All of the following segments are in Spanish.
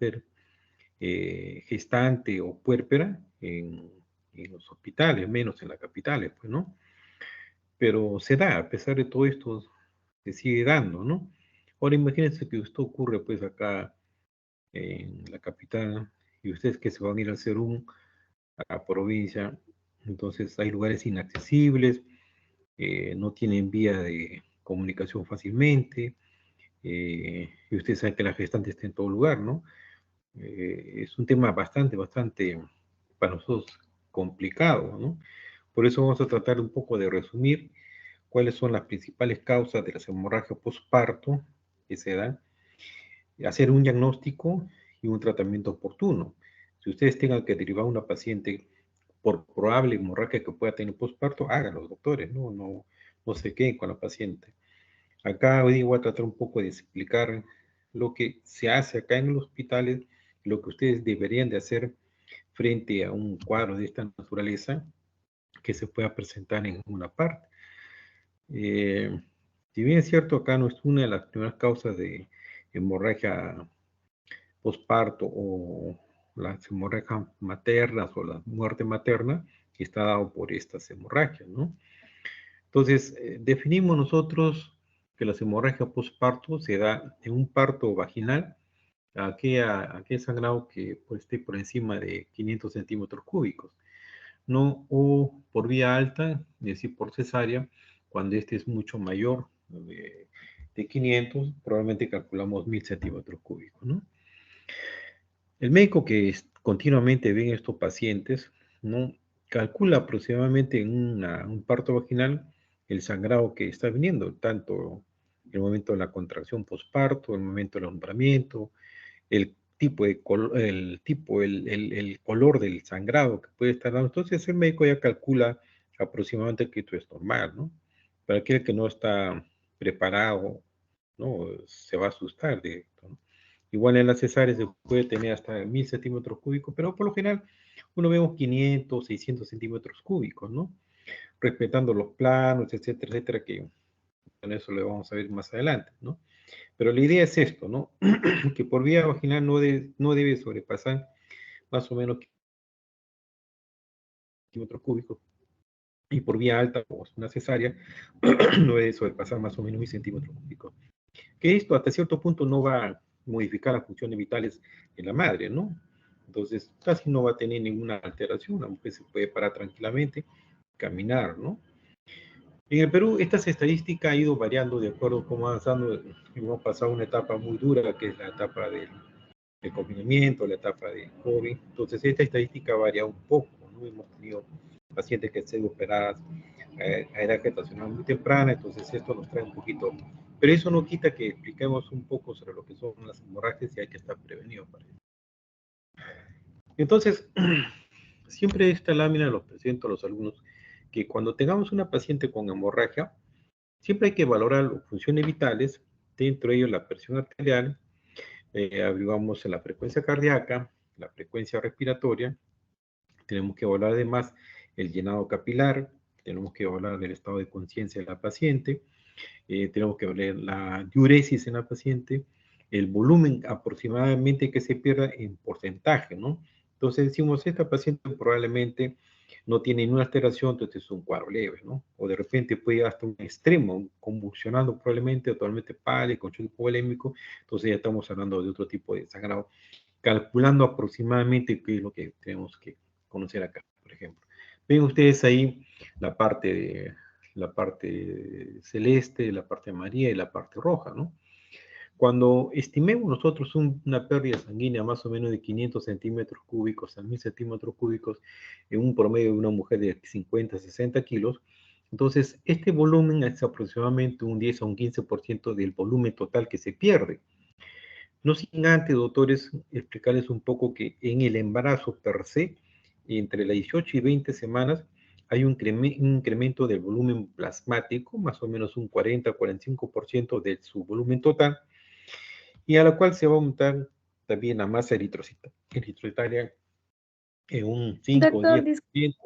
mujer gestante o puérpera en los hospitales, menos en las capitales, pues, ¿no? Pero se da, a pesar de todo esto, se sigue dando, ¿no? Ahora imagínense que esto ocurre, pues, acá en la capital, y ustedes que se van a ir al Serum, a la provincia, entonces hay lugares inaccesibles, no tienen vía de comunicación fácilmente, y ustedes saben que la gestante está en todo lugar, ¿no? Es un tema bastante para nosotros complicado, ¿no? Por eso vamos a tratar un poco de resumir cuáles son las principales causas de las hemorragias postparto que se dan, hacer un diagnóstico y un tratamiento oportuno. Si ustedes tengan que derivar a una paciente por probable hemorragia que pueda tener postparto, háganlo, doctores, no se queden con la paciente. Acá hoy voy a tratar un poco de explicar lo que se hace acá en los hospitales, lo que ustedes deberían de hacer frente a un cuadro de esta naturaleza que se pueda presentar en una parte. Si bien es cierto, acá no es una de las primeras causas de hemorragia postparto o las hemorragias maternas o la muerte materna, que está dado por estas hemorragias, ¿no? Entonces, definimos nosotros que las hemorragias postparto se da en un parto vaginal, aquel sangrado que pues, esté por encima de 500 centímetros cúbicos, ¿no? O por vía alta, es decir, por cesárea, cuando este es mucho mayor de 500, probablemente calculamos 1000 centímetros cúbicos, ¿no? El médico que continuamente ve a estos pacientes, ¿no? Calcula aproximadamente en un parto vaginal el sangrado que está viniendo, tanto el momento de la contracción postparto, el momento del alumbramiento, el tipo de el color del sangrado que puede estar dando. Entonces el médico ya calcula aproximadamente que esto es normal, ¿no? Para aquel que no está preparado, ¿no? Se va a asustar de esto, ¿no? Igual en la cesárea se puede tener hasta 1000 centímetros cúbicos, pero por lo general uno vemos 500, 600 centímetros cúbicos, ¿no? Respetando los planos, etcétera, etcétera, que en eso lo vamos a ver más adelante, ¿no? Pero la idea es esto, ¿no? Que por vía vaginal no debe sobrepasar más o menos centímetros cúbicos y por vía alta, o una cesárea, no debe sobrepasar más o menos 1000 centímetros cúbicos. Que esto hasta cierto punto no va a modificar las funciones vitales en la madre, ¿no? Entonces casi no va a tener ninguna alteración, la mujer se puede parar tranquilamente, caminar, ¿no? En el Perú, estas estadísticas ha ido variando de acuerdo a cómo avanzando. Hemos pasado una etapa muy dura, que es la etapa del confinamiento, la etapa de COVID. Entonces, esta estadística varía un poco, ¿no? Hemos tenido pacientes que han sido operadas a edad gestacional muy temprana, entonces esto nos trae un poquito. Pero eso no quita que expliquemos un poco sobre lo que son las hemorragias y hay que estar prevenido para eso. Entonces, siempre esta lámina los presento a los alumnos que cuando tengamos una paciente con hemorragia, siempre hay que valorar las funciones vitales, dentro de ellos la presión arterial, averiguamos la frecuencia cardíaca, la frecuencia respiratoria, tenemos que evaluar además el llenado capilar, tenemos que evaluar el estado de conciencia de la paciente, tenemos que ver la diuresis en la paciente, el volumen aproximadamente que se pierda en porcentaje, ¿no? Entonces decimos, esta paciente probablemente no tiene ninguna alteración, entonces es un cuadro leve, ¿no? O de repente puede ir hasta un extremo, convulsionando probablemente, totalmente pálido, con choque hipovolémico, entonces ya estamos hablando de otro tipo de sangrado, calculando aproximadamente qué es lo que tenemos que conocer acá, por ejemplo. Ven ustedes ahí la parte la parte celeste, la parte amarilla y la parte roja, ¿no? Cuando estimemos nosotros una pérdida sanguínea más o menos de 500 centímetros cúbicos a 1000 centímetros cúbicos en un promedio de una mujer de 50, 60 kilos, entonces este volumen es aproximadamente un 10 a un 15% del volumen total que se pierde. No sin antes, doctores, explicarles un poco que en el embarazo per se, entre las 18 y 20 semanas, hay un incremento del volumen plasmático, más o menos un 40-45% de su volumen total, y a la cual se va a aumentar también la masa eritrocitaria en un 5 o Doctor, 10%.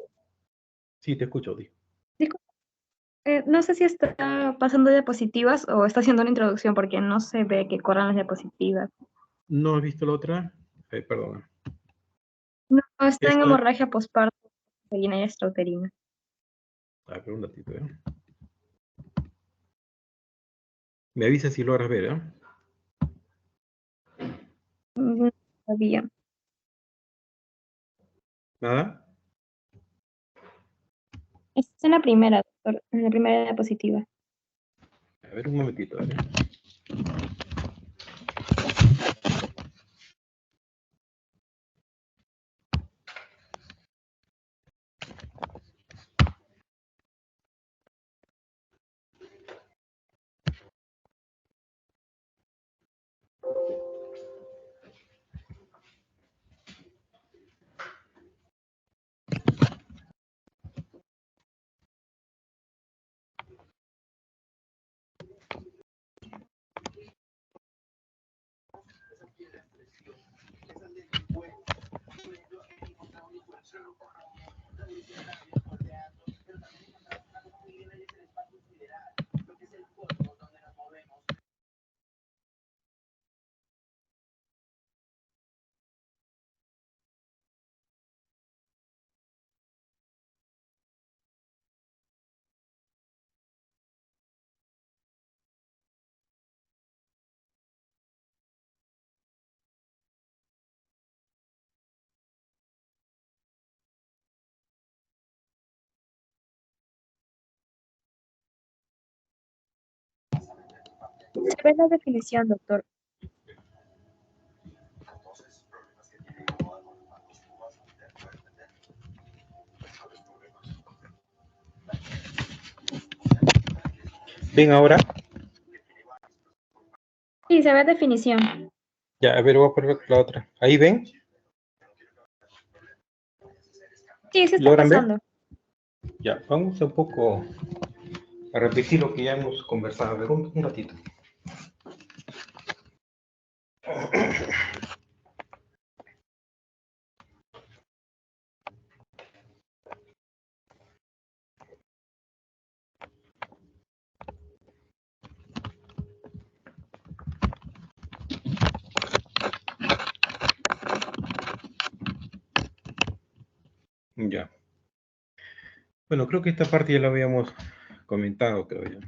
Sí, te escucho, Di. disculpe, no sé si está pasando diapositivas o está haciendo una introducción porque no se ve que corran las diapositivas. ¿No has visto la otra? Perdón. No, está en Esta, hemorragia postparto, urinaria extrauterina. a ver, un ratito, ¿eh? Me avisa si logras ver, ¿eh? No sabía. ¿Nada? Está en la primera, doctor, en la primera diapositiva. A ver, un momentito, ¿eh? Se ve la definición, doctor. ¿Ven ahora? Sí, se ve definición. Ya, a ver, voy a poner la otra. ¿Ahí ven? Sí, sí está ¿Logran ver? pasando. Ya, vamos un poco a repetir lo que ya hemos conversado. A ver, un ratito. Ya. Bueno, creo que esta parte ya la habíamos comentado, creo yo.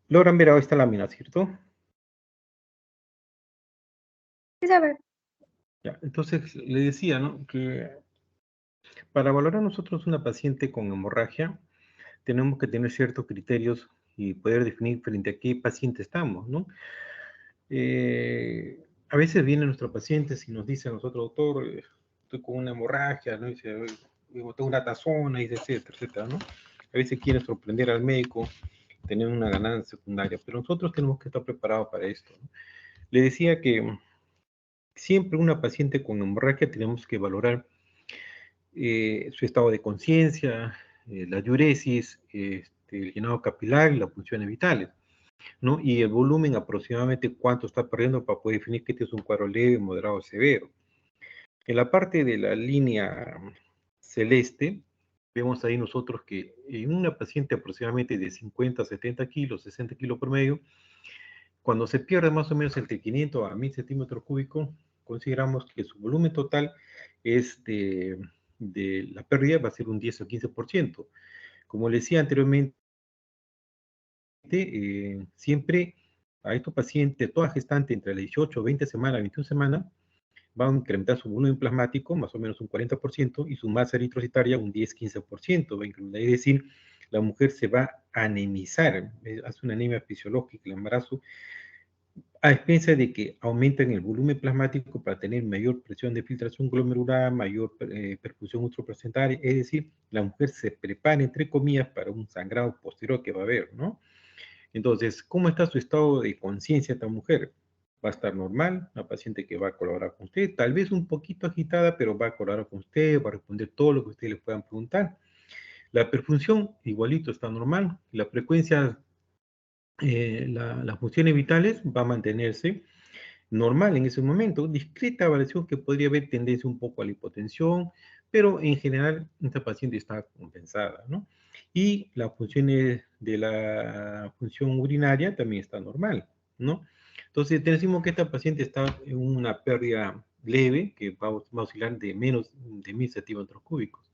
Logran ver ahora esta lámina, ¿cierto? Sí se ve. Ya, entonces le decía, ¿no? Que para valorar nosotros una paciente con hemorragia, tenemos que tener ciertos criterios y poder definir frente a qué paciente estamos, ¿no? A veces vienen nuestros pacientes y nos dicen a nosotros, doctor, estoy con una hemorragia, ¿no? Dice, tengo una tazona, y etcétera, etcétera, ¿no? A veces quieren sorprender al médico, tener una ganancia secundaria, pero nosotros tenemos que estar preparados para esto, ¿no? Le decía que siempre una paciente con hemorragia tenemos que valorar su estado de conciencia, la diuresis, el llenado capilar y las funciones vitales, ¿no? Y el volumen aproximadamente cuánto está perdiendo para poder definir que este es un cuadro leve, moderado o severo. En la parte de la línea celeste, vemos ahí nosotros que en una paciente aproximadamente de 50 a 70 kilos, 60 kilos por medio, cuando se pierde más o menos entre 500 a 1000 centímetros cúbicos, consideramos que su volumen total es de la pérdida va a ser un 10 o 15%. Como le decía anteriormente, siempre a estos pacientes, toda gestante entre las 18, 20 semanas, 21 semanas, va a incrementar su volumen plasmático más o menos un 40% y su masa eritrocitaria un 10-15% va a incrementar. Es decir, la mujer se va a anemizar, hace una anemia fisiológica, el embarazo, a expensas de que aumenten el volumen plasmático para tener mayor presión de filtración glomerular, mayor perfusión ultraplacentaria, es decir, la mujer se prepara, entre comillas, para un sangrado posterior que va a haber, ¿no? Entonces, ¿cómo está su estado de conciencia esta mujer? Va a estar normal, una paciente que va a colaborar con usted, tal vez un poquito agitada, pero va a colaborar con usted, va a responder todo lo que ustedes le puedan preguntar. La perfunción, igualito, está normal. La frecuencia, las funciones vitales va a mantenerse normal en ese momento. Discreta variación que podría haber tendencia un poco a la hipotensión, pero en general esta paciente está compensada, ¿no? Y las funciones de la función urinaria también está normal, ¿no? Entonces, decimos que esta paciente está en una pérdida leve, que va a oscilar de menos de 1000 centímetros cúbicos.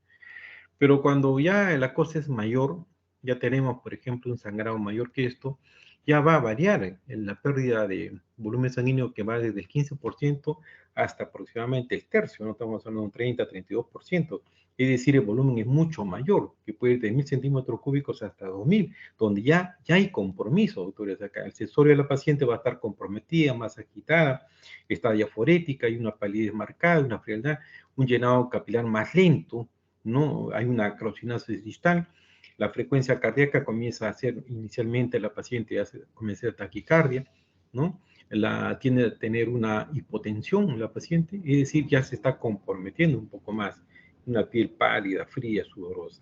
Pero cuando ya la cosa es mayor, ya tenemos, por ejemplo, un sangrado mayor que esto, ya va a variar en la pérdida de volumen sanguíneo que va desde el 15% hasta aproximadamente el tercio, no estamos hablando de un 30, 32%. Es decir, el volumen es mucho mayor, que puede ir de 1000 centímetros cúbicos hasta 2000, donde ya hay compromiso, doctores. Acá el accesorio de la paciente va a estar comprometida, más agitada, está diaforética, hay una palidez marcada, una frialdad, un llenado capilar más lento, ¿no? Hay una calcinosis distal, la frecuencia cardíaca comienza a ser inicialmente la paciente comienza a taquicardia, ¿no? Tiende a tener una hipotensión la paciente, es decir, ya se está comprometiendo un poco más, una piel pálida, fría, sudorosa.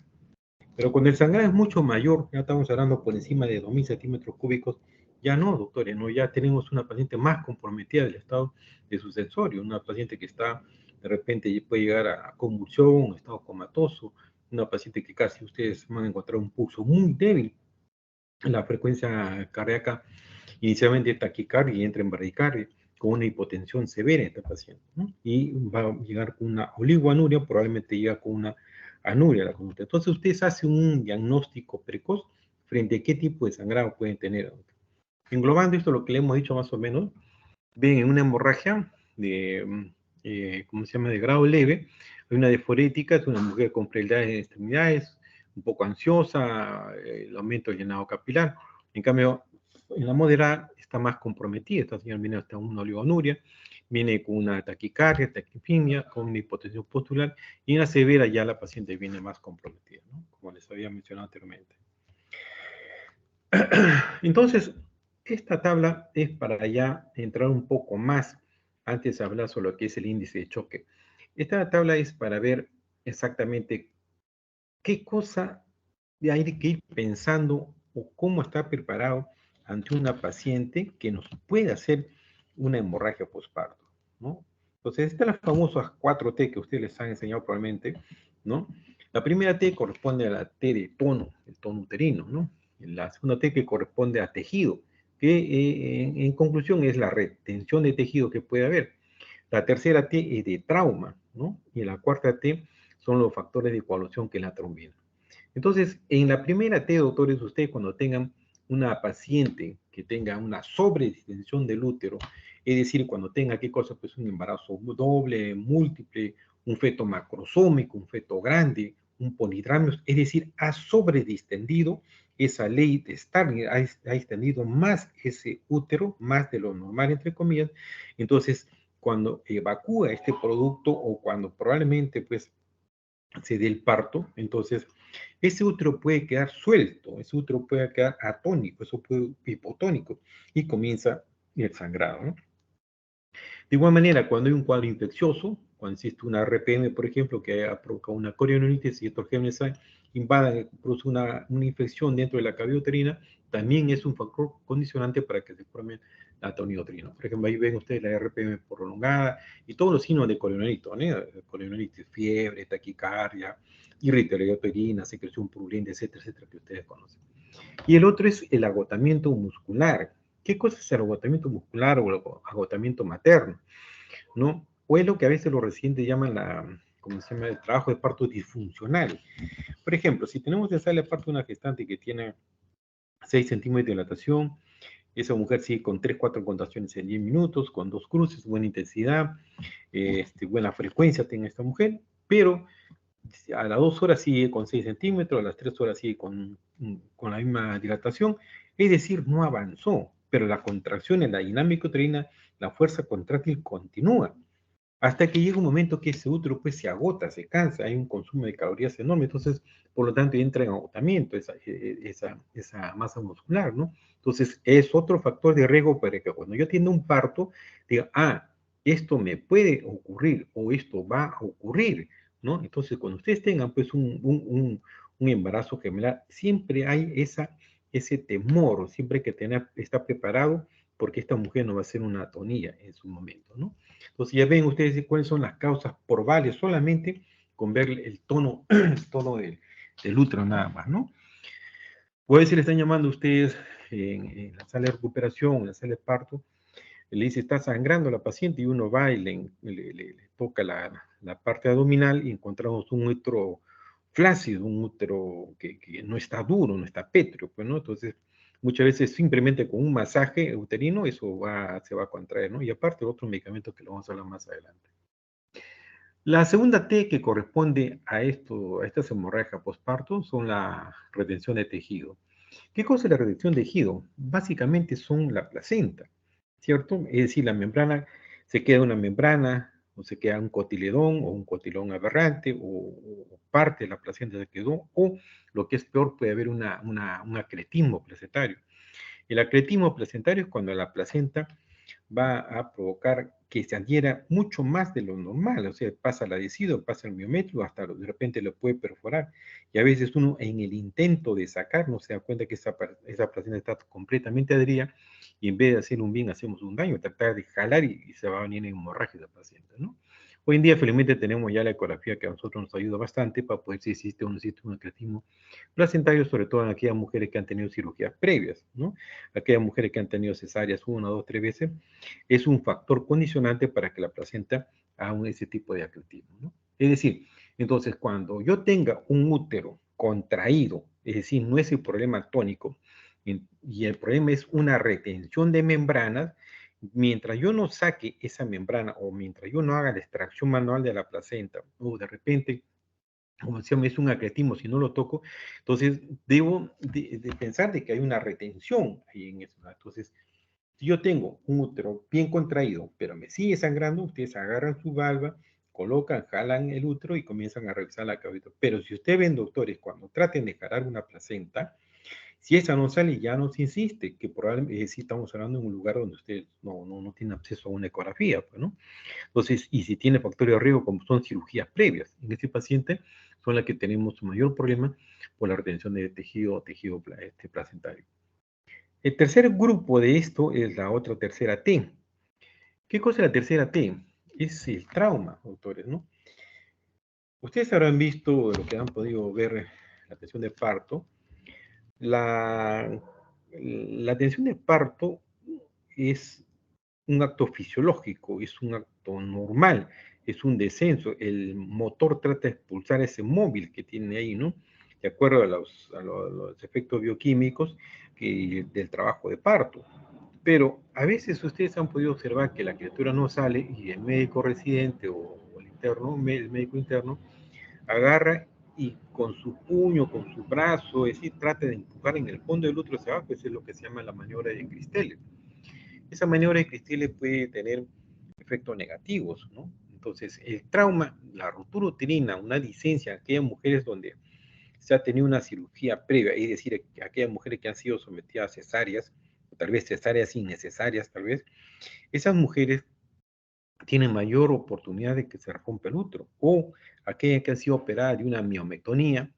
Pero cuando el sangrado es mucho mayor, ya estamos hablando por encima de 2000 centímetros cúbicos, ya no, doctores, no, ya tenemos una paciente más comprometida del estado de su sensorio, una paciente que está, de repente puede llegar a convulsión, un estado comatoso, una paciente que casi ustedes van a encontrar un pulso muy débil, la frecuencia cardíaca inicialmente taquicardia y entra en bradicardia, con una hipotensión severa en esta paciente, ¿no? Y va a llegar con una oligoanuria, probablemente llega con una anuria la conducta. Entonces, ustedes hacen un diagnóstico precoz frente a qué tipo de sangrado pueden tener. Englobando esto, lo que le hemos dicho más o menos, ven en una hemorragia de, ¿cómo se llama?, de grado leve, hay una deforética, es una mujer con fragilidad en extremidades, un poco ansiosa, el aumento del llenado capilar. En cambio, en la moderada está más comprometida, esta señora viene hasta una oligonuria, viene con una taquicardia, taquipnea, con una hipotensión postural, y en la severa ya la paciente viene más comprometida, ¿no? Como les había mencionado anteriormente. Entonces, esta tabla es para ya entrar un poco más, antes de hablar sobre lo que es el índice de choque. Esta tabla es para ver exactamente qué cosa hay que ir pensando o cómo está preparado ante una paciente que nos puede hacer una hemorragia postparto, ¿no? Entonces, estas son las famosas 4T que ustedes les han enseñado probablemente, ¿no? La primera T corresponde a la T de tono, el tono uterino, ¿no? La segunda T que corresponde a tejido, que en conclusión es la retención de tejido que puede haber. La tercera T es de trauma, ¿no? Y la cuarta T son los factores de coagulación que es la trombina. Entonces, en la primera T, doctores, ustedes cuando tengan una paciente que tenga una sobredistensión del útero, es decir, cuando tenga, ¿qué cosa? Pues un embarazo doble, múltiple, un feto macrosómico, un feto grande, un polidramio, es decir, ha sobredistendido esa ley de Starling, ha extendido más ese útero, más de lo normal, entre comillas. Entonces, cuando evacúa este producto o cuando probablemente, pues, se dé el parto, entonces ese útero puede quedar suelto, ese útero puede quedar atónico, eso puede hipotónico y comienza el sangrado, ¿no? De igual manera, cuando hay un cuadro infeccioso, cuando existe una RPM, por ejemplo, que ha provocado una corionitis y estos gérmenes invadan, produce una infección dentro de la cavidad uterina, también es un factor condicionante para que se forme la toniotrina. Por ejemplo, ahí ven ustedes la RPM prolongada y todos los signos de corionitis, ¿no? Corionitis, fiebre, taquicardia, irritabilidad uterina, secreción purulenta, etcétera, etcétera, que ustedes conocen. Y el otro es el agotamiento muscular. ¿Qué cosa es el agotamiento muscular o el agotamiento materno? ¿No? O es lo que a veces los residentes llaman ¿cómo se llama? El trabajo de parto disfuncional. Por ejemplo, si tenemos en sala de parto una gestante que tiene 6 centímetros de dilatación, esa mujer sigue con 3, 4 contracciones en 10 minutos, con 2 cruces, buena intensidad, buena frecuencia tiene esta mujer, pero a las 2 horas sigue con 6 centímetros, a las 3 horas sigue con la misma dilatación, es decir, no avanzó, pero la contracción en la dinámica uterina, la fuerza contráctil continúa, hasta que llega un momento que ese útero pues se agota, se cansa, hay un consumo de calorías enorme, entonces, por lo tanto, entra en agotamiento esa masa muscular, ¿no? Entonces, es otro factor de riesgo para que cuando yo atienda un parto, diga, esto me puede ocurrir o esto va a ocurrir, ¿no? Entonces, cuando ustedes tengan pues un embarazo gemelar, siempre hay ese temor, siempre hay que estar preparado porque esta mujer no va a ser una atonía en su momento, ¿no? Entonces ya ven ustedes cuáles son las causas probables solamente con ver el tono, del útero nada más, ¿no? Puede ser, le están llamando ustedes en la sala de recuperación, en la sala de parto, le dice, está sangrando la paciente, y uno va y le toca la parte abdominal y encontramos un útero flácido, un útero que no está duro, no está pétreo, pues, ¿no? Entonces, muchas veces simplemente con un masaje uterino eso se va a contraer, ¿no? Y aparte otros medicamentos que lo vamos a hablar más adelante. La segunda T que corresponde a estas hemorragias postparto son la retención de tejido. ¿Qué cosa es la retención de tejido? Básicamente son la placenta, ¿cierto? Es decir, la membrana, se queda una membrana, o se queda un cotiledón, o un cotilón aberrante, o parte de la placenta se quedó, o lo que es peor, puede haber un acretismo placentario. El acretismo placentario es cuando la placenta va a provocar que se adhiera mucho más de lo normal, o sea, pasa el adhesivo, pasa el miometrio, hasta de repente lo puede perforar, y a veces uno en el intento de sacar no se da cuenta que esa placenta está completamente adherida, y en vez de hacer un bien, hacemos un daño, tratar de jalar y se va a venir en hemorragia la paciente, ¿no? Hoy en día, felizmente, tenemos ya la ecografía que a nosotros nos ayuda bastante para poder si existe o no existe un acretismo placentario, sobre todo en aquellas mujeres que han tenido cirugías previas, ¿no? Aquellas mujeres que han tenido cesáreas 1, 2, 3 veces, es un factor condicionante para que la placenta haga ese tipo de acretismo, ¿no? Es decir, entonces cuando yo tenga un útero contraído, es decir, no es el problema tónico, y el problema es una retención de membranas, mientras yo no saque esa membrana o mientras yo no haga la extracción manual de la placenta, o de repente, como decíamos, es un acretismo, si no lo toco, entonces debo de pensar de que hay una retención ahí en eso, ¿no? Entonces, si yo tengo un útero bien contraído, pero me sigue sangrando, ustedes agarran su valva, colocan, jalan el útero y comienzan a revisar la cabeza. Pero si ustedes ven, doctores, cuando traten de jalar una placenta, si esa no sale, ya no se insiste, que probablemente sí estamos hablando en un lugar donde ustedes no tienen acceso a una ecografía, pues, ¿no? Entonces, y si tiene factores de riesgo, como son cirugías previas, en este paciente son las que tenemos mayor problema por la retención de tejido placentario. El tercer grupo de esto es la otra tercera T. ¿Qué cosa es la tercera T? Es el trauma, doctores, ¿no? Ustedes habrán visto lo que han podido ver, la atención de parto. La, la atención de parto es un acto fisiológico, es un acto normal, es un descenso. El motor trata de expulsar ese móvil que tiene ahí, ¿no? De acuerdo a los efectos bioquímicos del trabajo de parto. Pero a veces ustedes han podido observar que la criatura no sale y el médico residente o el interno, el médico interno, agarra y con su puño, con su brazo, es decir, trata de empujar en el fondo del útero hacia abajo. Eso es lo que se llama la maniobra de Cristele. Esa maniobra de Cristele puede tener efectos negativos, ¿no? Entonces, el trauma, la ruptura uterina, una licencia, aquellas mujeres donde se ha tenido una cirugía previa, es decir, aquellas mujeres que han sido sometidas a cesáreas, o tal vez cesáreas innecesarias, tal vez, esas mujeres tienen mayor oportunidad de que se rompa el útero, o aquellas que han sido operadas de una miomectomía,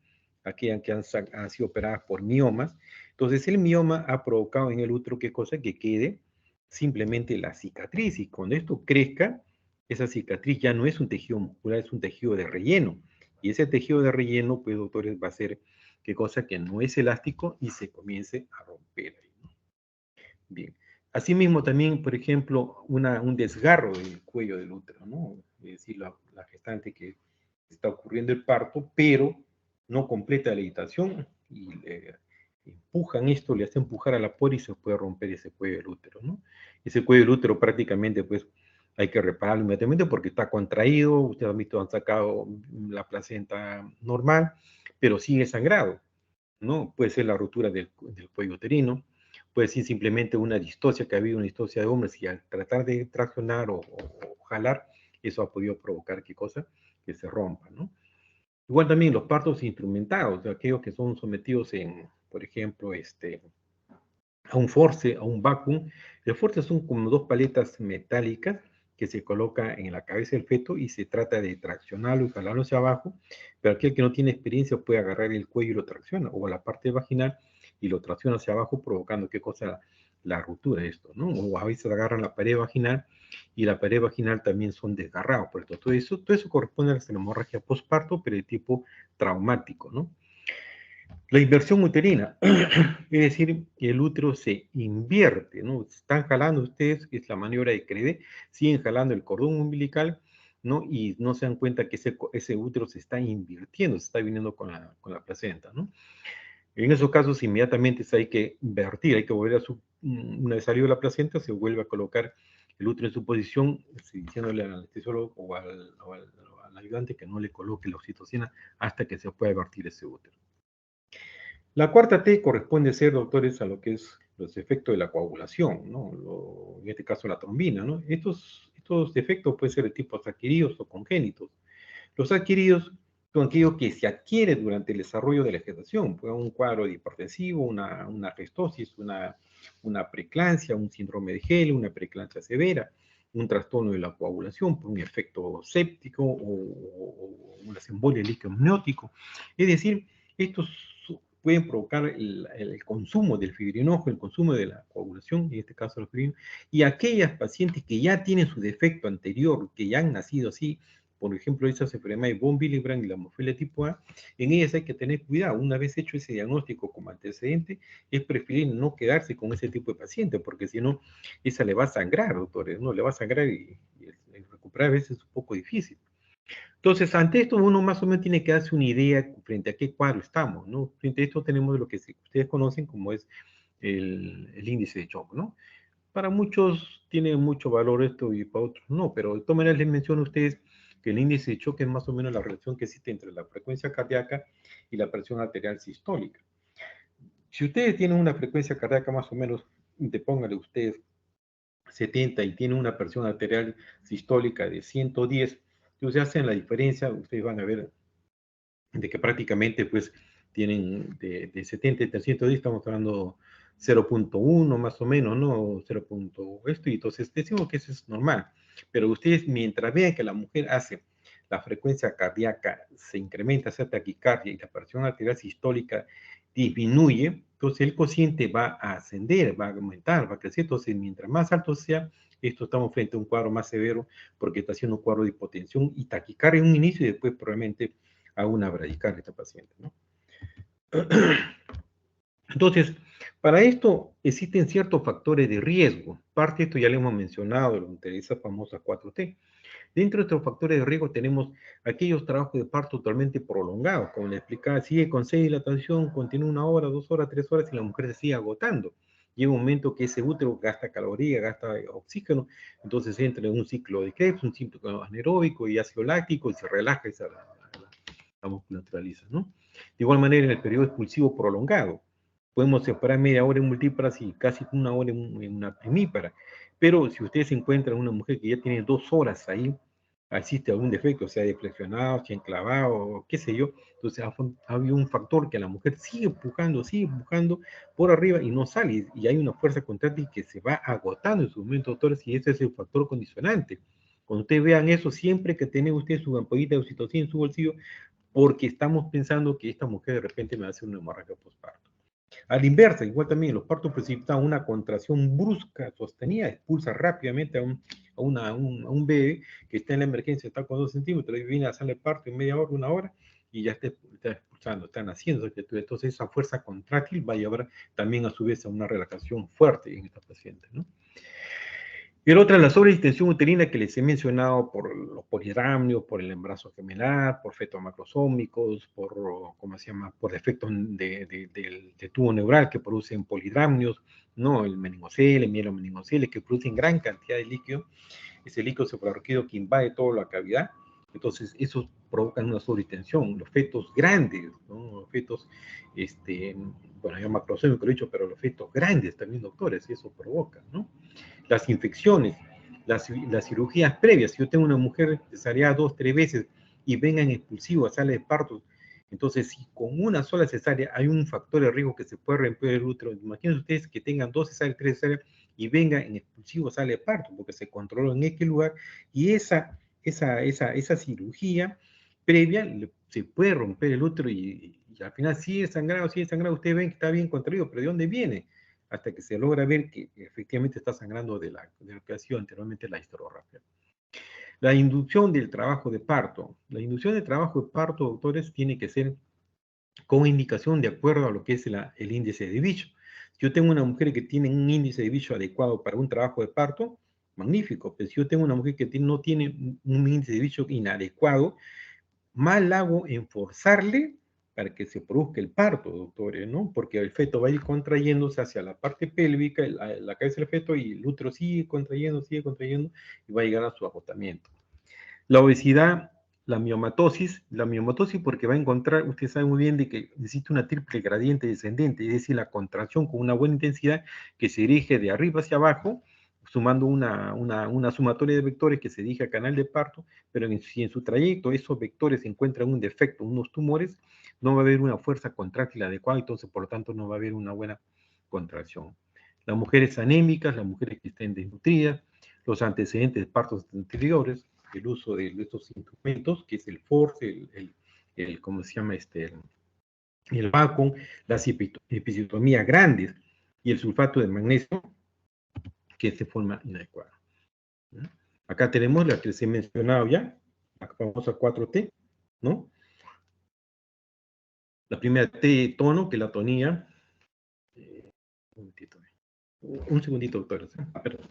aquellas que han sido operadas por miomas. Entonces, el mioma ha provocado en el útero, ¿qué cosa? Que quede simplemente la cicatriz, y cuando esto crezca, esa cicatriz ya no es un tejido muscular, es un tejido de relleno, y ese tejido de relleno, pues, doctores, va a ser, ¿qué cosa? Que no es elástico y se comience a romper ahí, ¿no? Bien. Asimismo, también, por ejemplo, un desgarro del cuello del útero, ¿no? Es decir, la gestante que está ocurriendo el parto, pero no completa la dilatación y le empujan esto, le hace empujar a la por y se puede romper ese cuello del útero, ¿no? Ese cuello del útero prácticamente, pues, hay que repararlo inmediatamente porque está contraído, ustedes han visto, han sacado la placenta normal, pero sigue sangrado, ¿no? Puede ser la rotura del cuello uterino, puede ser simplemente una distocia, que ha habido una distocia de hombres y al tratar de traccionar o jalar, eso ha podido provocar, ¿qué cosa? Que se rompa, ¿no? Igual también los partos instrumentados, de aquellos que son sometidos por ejemplo, a un force, a un vacuum. El force son como dos paletas metálicas que se coloca en la cabeza del feto y se trata de traccionarlo y jalarlo hacia abajo, pero aquel que no tiene experiencia puede agarrar el cuello y lo tracciona, o la parte vaginal y lo tracciona hacia abajo, provocando, ¿qué cosa? La ruptura de esto, ¿no? O a veces agarran la pared vaginal y la pared vaginal también son desgarrados por esto. Todo eso corresponde a la hemorragia postparto, pero de tipo traumático, ¿no? La inversión uterina, es decir, que el útero se invierte, ¿no? Están jalando ustedes, es la maniobra de Credé, siguen jalando el cordón umbilical, ¿no? Y no se dan cuenta que ese útero se está invirtiendo, se está viniendo con la placenta, ¿no? En esos casos, inmediatamente hay que invertir, hay que volver una vez salido la placenta, se vuelve a colocar el útero en su posición, diciéndole al anestesiólogo al ayudante que no le coloque la oxitocina hasta que se pueda vertir ese útero. La cuarta T corresponde ser, doctores, a lo que es los efectos de la coagulación, ¿no? En este caso la trombina, ¿no? Estos defectos pueden ser de tipo adquiridos o congénitos. Los adquiridos son aquellos que se adquieren durante el desarrollo de la gestación, puede un cuadro hipertensivo, una gestosis, una preeclampsia, un síndrome de Helen, una preeclampsia severa, un trastorno de la coagulación por un efecto séptico o una embolia del líquido amniótico. Es decir, estos pueden provocar el consumo del fibrinógeno, el consumo de la coagulación, en este caso la fibrina, y aquellas pacientes que ya tienen su defecto anterior, que ya han nacido así, por ejemplo, esas enfermedades de von Willebrand y la hemofilia tipo A, en ellas hay que tener cuidado. Una vez hecho ese diagnóstico como antecedente, es preferible no quedarse con ese tipo de paciente, porque si no, esa le va a sangrar, doctores, ¿no? Le va a sangrar y el recuperar a veces es un poco difícil. Entonces, ante esto uno más o menos tiene que darse una idea frente a qué cuadro estamos, ¿no? Frente a esto tenemos lo que ustedes conocen como es el índice de shock, ¿no? Para muchos tiene mucho valor esto y para otros no, pero de todas maneras les menciono a ustedes que el índice de choque es más o menos la relación que existe entre la frecuencia cardíaca y la presión arterial sistólica. Si ustedes tienen una frecuencia cardíaca más o menos, pónganle ustedes 70 y tienen una presión arterial sistólica de 110, entonces hacen la diferencia, ustedes van a ver de que prácticamente pues tienen de 70 a 310, estamos hablando 0.1 más o menos, ¿no? 0. Esto, y entonces decimos que eso es normal. Pero ustedes, mientras vean que la mujer hace la frecuencia cardíaca, se incrementa esa taquicardia y la presión arterial sistólica disminuye, entonces el cociente va a ascender, va a aumentar, va a crecer. Entonces, mientras más alto sea, esto estamos frente a un cuadro más severo porque está haciendo un cuadro de hipotensión y taquicardia en un inicio y después probablemente a una bradicardia esta paciente, ¿no? Entonces, para esto existen ciertos factores de riesgo. Parte de esto ya lo hemos mencionado, de esa famosa 4T. Dentro de estos factores de riesgo tenemos aquellos trabajos de parto totalmente prolongados, como le explicaba, sigue con 6 dilatación, continúa 1 hora, 2 horas, 3 horas y la mujer se sigue agotando. Llega un momento que ese útero gasta calorías, gasta oxígeno, entonces entra en un ciclo de Krebs, un ciclo anaeróbico y ácido láctico y se relaja esa la musculaturaliza, ¿no? De igual manera, en el periodo expulsivo prolongado, podemos separar media hora en multíparas y casi 1 hora en una primípara. Pero si ustedes encuentran una mujer que ya tiene 2 horas ahí, existe algún defecto, sea deflexionado, sea enclavado, qué sé yo, entonces ha habido un factor que la mujer sigue empujando por arriba y no sale, y hay una fuerza contráctil que se va agotando en su momento, doctores, y ese es el factor condicionante. Cuando ustedes vean eso, siempre que tiene usted su ampollita de oxitocina en su bolsillo, porque estamos pensando que esta mujer de repente me va a hacer una hemorragia postparto. A la inversa, igual también los partos precipitan una contracción brusca, sostenida, expulsa rápidamente a un bebé que está en la emergencia, está con 2 centímetros, y viene a hacerle parto en media hora, 1 hora, y ya está expulsando, está naciendo. Entonces esa fuerza contráctil va a llevar también a su vez a una relajación fuerte en esta paciente, ¿no? Y la otra, la sobredistensión uterina que les he mencionado por los polidramnios, por el embarazo gemelar, por fetos macrosómicos, por, ¿cómo se llama?, por defectos de tubo neural que producen polidramnios, ¿no? El meningocele, el mielomeningocele, que producen gran cantidad de líquido. Ese líquido cefalorraquídeo que invade toda la cavidad. Entonces, eso provoca una sobredistensión. Los fetos grandes, ¿no? Los fetos, bueno, yo macrosómico lo he dicho, pero los fetos grandes también, doctores, y eso provoca, ¿no? Las infecciones, las cirugías previas. Si yo tengo una mujer cesárea 2, 3 veces y venga en expulsivo a sala de partos, entonces si con una sola cesárea hay un factor de riesgo que se puede romper el útero, imagínense ustedes que tengan 2 cesáreas, 3 cesáreas y venga en expulsivo a sala de parto, porque se controló en X lugar, y esa cirugía previa se puede romper el útero y al final sigue sangrado, ustedes ven que está bien contraído, pero ¿de dónde viene? Hasta que se logra ver que efectivamente está sangrando de lo que ha sido anteriormente la historografía. La inducción del trabajo de parto. La inducción del trabajo de parto, doctores, tiene que ser con indicación de acuerdo a lo que es el índice de bicho. Si yo tengo una mujer que tiene un índice de bicho adecuado para un trabajo de parto, magnífico. Pero si yo tengo una mujer que no tiene un índice de bicho inadecuado, mal hago en forzarle para que se produzca el parto, doctores, ¿no? Porque el feto va a ir contrayéndose hacia la parte pélvica, la cabeza del feto, y el útero sigue contrayendo, y va a llegar a su agotamiento. La obesidad, la miomatosis porque va a encontrar, usted sabe muy bien de que existe una triple gradiente descendente, es decir, la contracción con una buena intensidad que se dirige de arriba hacia abajo, sumando una sumatoria de vectores que se dirige al canal de parto, pero si en su trayecto esos vectores encuentran un defecto, unos tumores, no va a haber una fuerza contráctil adecuada, entonces por lo tanto no va a haber una buena contracción. Las mujeres anémicas, las mujeres que estén desnutridas, los antecedentes de partos anteriores, el uso de estos instrumentos, que es el force, ¿cómo se llama? El vacuum, las episiotomías grandes y el sulfato de magnesio, que es de forma inadecuada. Acá tenemos la que les he mencionado ya, la famosa 4T, ¿no? La primera T, tono, que es la tonía. Un segundito, doctores. Perdón.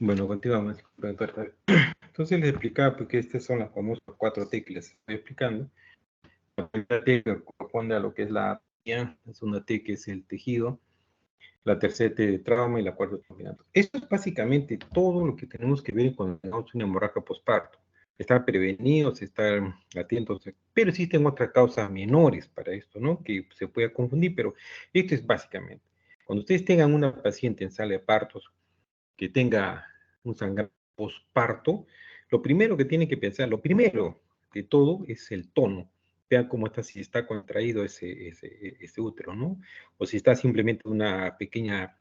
Bueno, continuamos. Entonces les explicaba porque estas son las famosas 4T que les estoy explicando. La primera T corresponde a lo que es la anatomía, la segunda T que es el tejido, la tercera T de trauma y la cuarta terminando. Esto es básicamente todo lo que tenemos que ver cuando tenemos una hemorragia postparto. Estar prevenidos, estar atentos, pero existen otras causas menores para esto, ¿no? Que se puede confundir, pero esto es básicamente. Cuando ustedes tengan una paciente en sala de partos que tenga un sangrado postparto, lo primero que tienen que pensar, lo primero de todo es el tono. Vean cómo está, si está contraído ese útero, ¿no? O si está simplemente una pequeña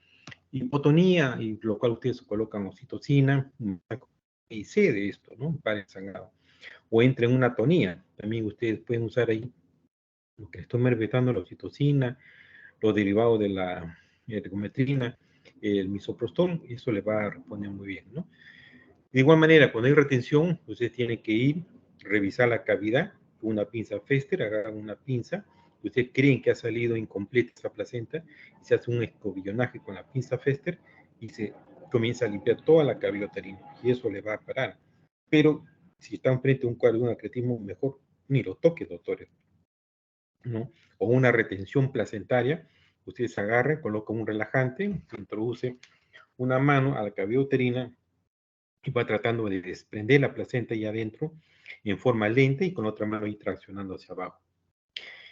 hipotonía, y lo cual ustedes colocan oxitocina, y cede esto, ¿no? Para el sangrado. O entra en una tonía. También ustedes pueden usar ahí lo que estoy mervetando, la oxitocina, los derivados de la ergometrina, el misoprostol, eso le va a responder muy bien, ¿no? De igual manera, cuando hay retención, ustedes tienen que ir, revisar la cavidad con una pinza Fester, agarran una pinza, ustedes creen que ha salido incompleta esa placenta, y se hace un escobillonaje con la pinza Fester y se comienza a limpiar toda la cavidad uterina, y eso le va a parar. Pero si están frente a un cuadro de un acretismo, mejor ni lo toque, doctores, ¿no? O una retención placentaria, ustedes agarran, colocan un relajante, introduce una mano a la cavidad uterina y va tratando de desprender la placenta ahí adentro en forma lenta y con otra mano ir traccionando hacia abajo.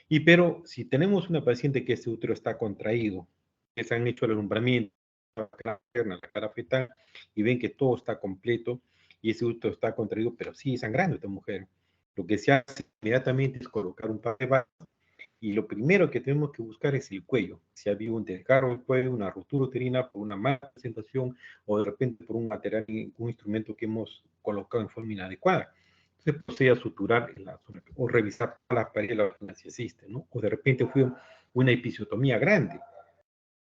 Y pero si tenemos una paciente que este útero está contraído, que se han hecho el alumbramiento, la cara fetal, y ven que todo está completo y ese útero está contraído, pero sigue sangrando esta mujer. Lo que se hace inmediatamente es colocar un par de vasos y lo primero que tenemos que buscar es el cuello. Si ha habido un desgarro del cuello, una ruptura uterina por una mala presentación o de repente por un material, un instrumento que hemos colocado en forma inadecuada. Entonces procede a suturar la zona o revisar la pared de la vagina si existe, ¿no? O de repente fue una episiotomía grande,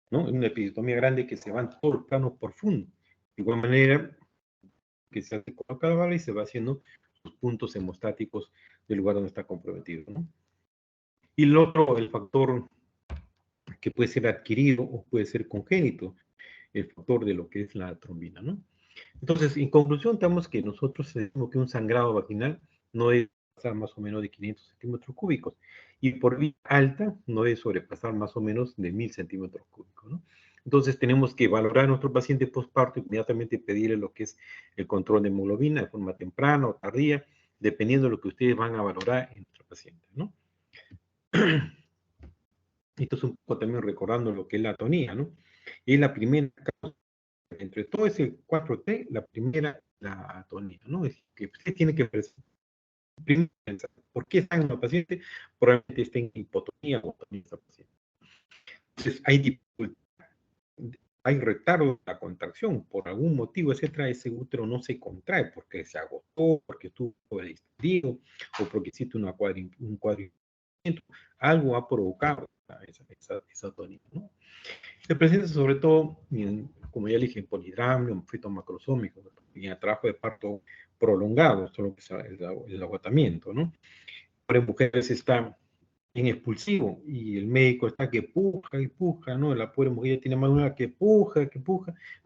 ¿no? Una episiotomía grande que se va en todos los planos profundos. De igual manera que se hace con cada bala y se va haciendo los puntos hemostáticos del lugar donde está comprometido, ¿no? Y el otro, el factor que puede ser adquirido o puede ser congénito, el factor de lo que es la trombina, ¿no? Entonces, en conclusión, tenemos que nosotros decimos que un sangrado vaginal no debe pasar más o menos de 500 centímetros cúbicos y por vía alta no debe sobrepasar más o menos de 1000 centímetros cúbicos, ¿no? Entonces, tenemos que valorar a nuestro paciente postparto, inmediatamente pedirle lo que es el control de hemoglobina de forma temprana o tardía, dependiendo de lo que ustedes van a valorar en nuestro paciente, ¿no? Esto es un poco también recordando lo que es la atonía, ¿no? Es la primera causa, entre todo ese 4T, la primera, la atonía, ¿no? Es que usted tiene que pensar, ¿por qué está en la paciente? Probablemente esté en hipotonía o atonía esa paciente. Entonces, hay dificultad, hay retardo en la contracción, por algún motivo, etcétera, ese útero no se contrae porque se agotó, porque estuvo distendido, o porque existe un cuadro, algo ha provocado esa atonía, ¿no? Se presenta sobre todo, como ya le dije, en polidramio, en feto macrosómico, en el trabajo de parto prolongado, solo que es el agotamiento, ¿no? Ahora en mujeres está en expulsivo y el médico está que puja y puja, ¿no? La pobre mujer ya tiene más una que puja,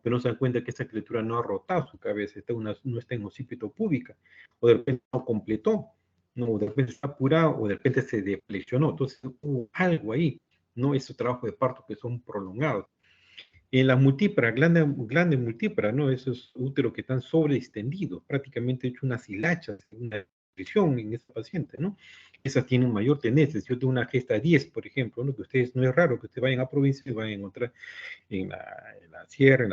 pero no se dan cuenta que esa criatura no ha rotado su cabeza, no está en occipito púbica, o de repente no completó, no, o de repente está apurado, o de repente se deflexionó, entonces hubo algo ahí, ¿no? Esos trabajos de parto que son prolongados. En las multíparas, grandes multíparas, ¿no? Esos úteros que están sobreextendidos, prácticamente hecho unas hilachas, una presión en esa paciente, ¿no? Esas tienen mayor tendencia. Si yo tengo una gesta 10, por ejemplo, ¿no? Que ustedes, no es raro que ustedes vayan a provincia y vayan a encontrar en la sierra,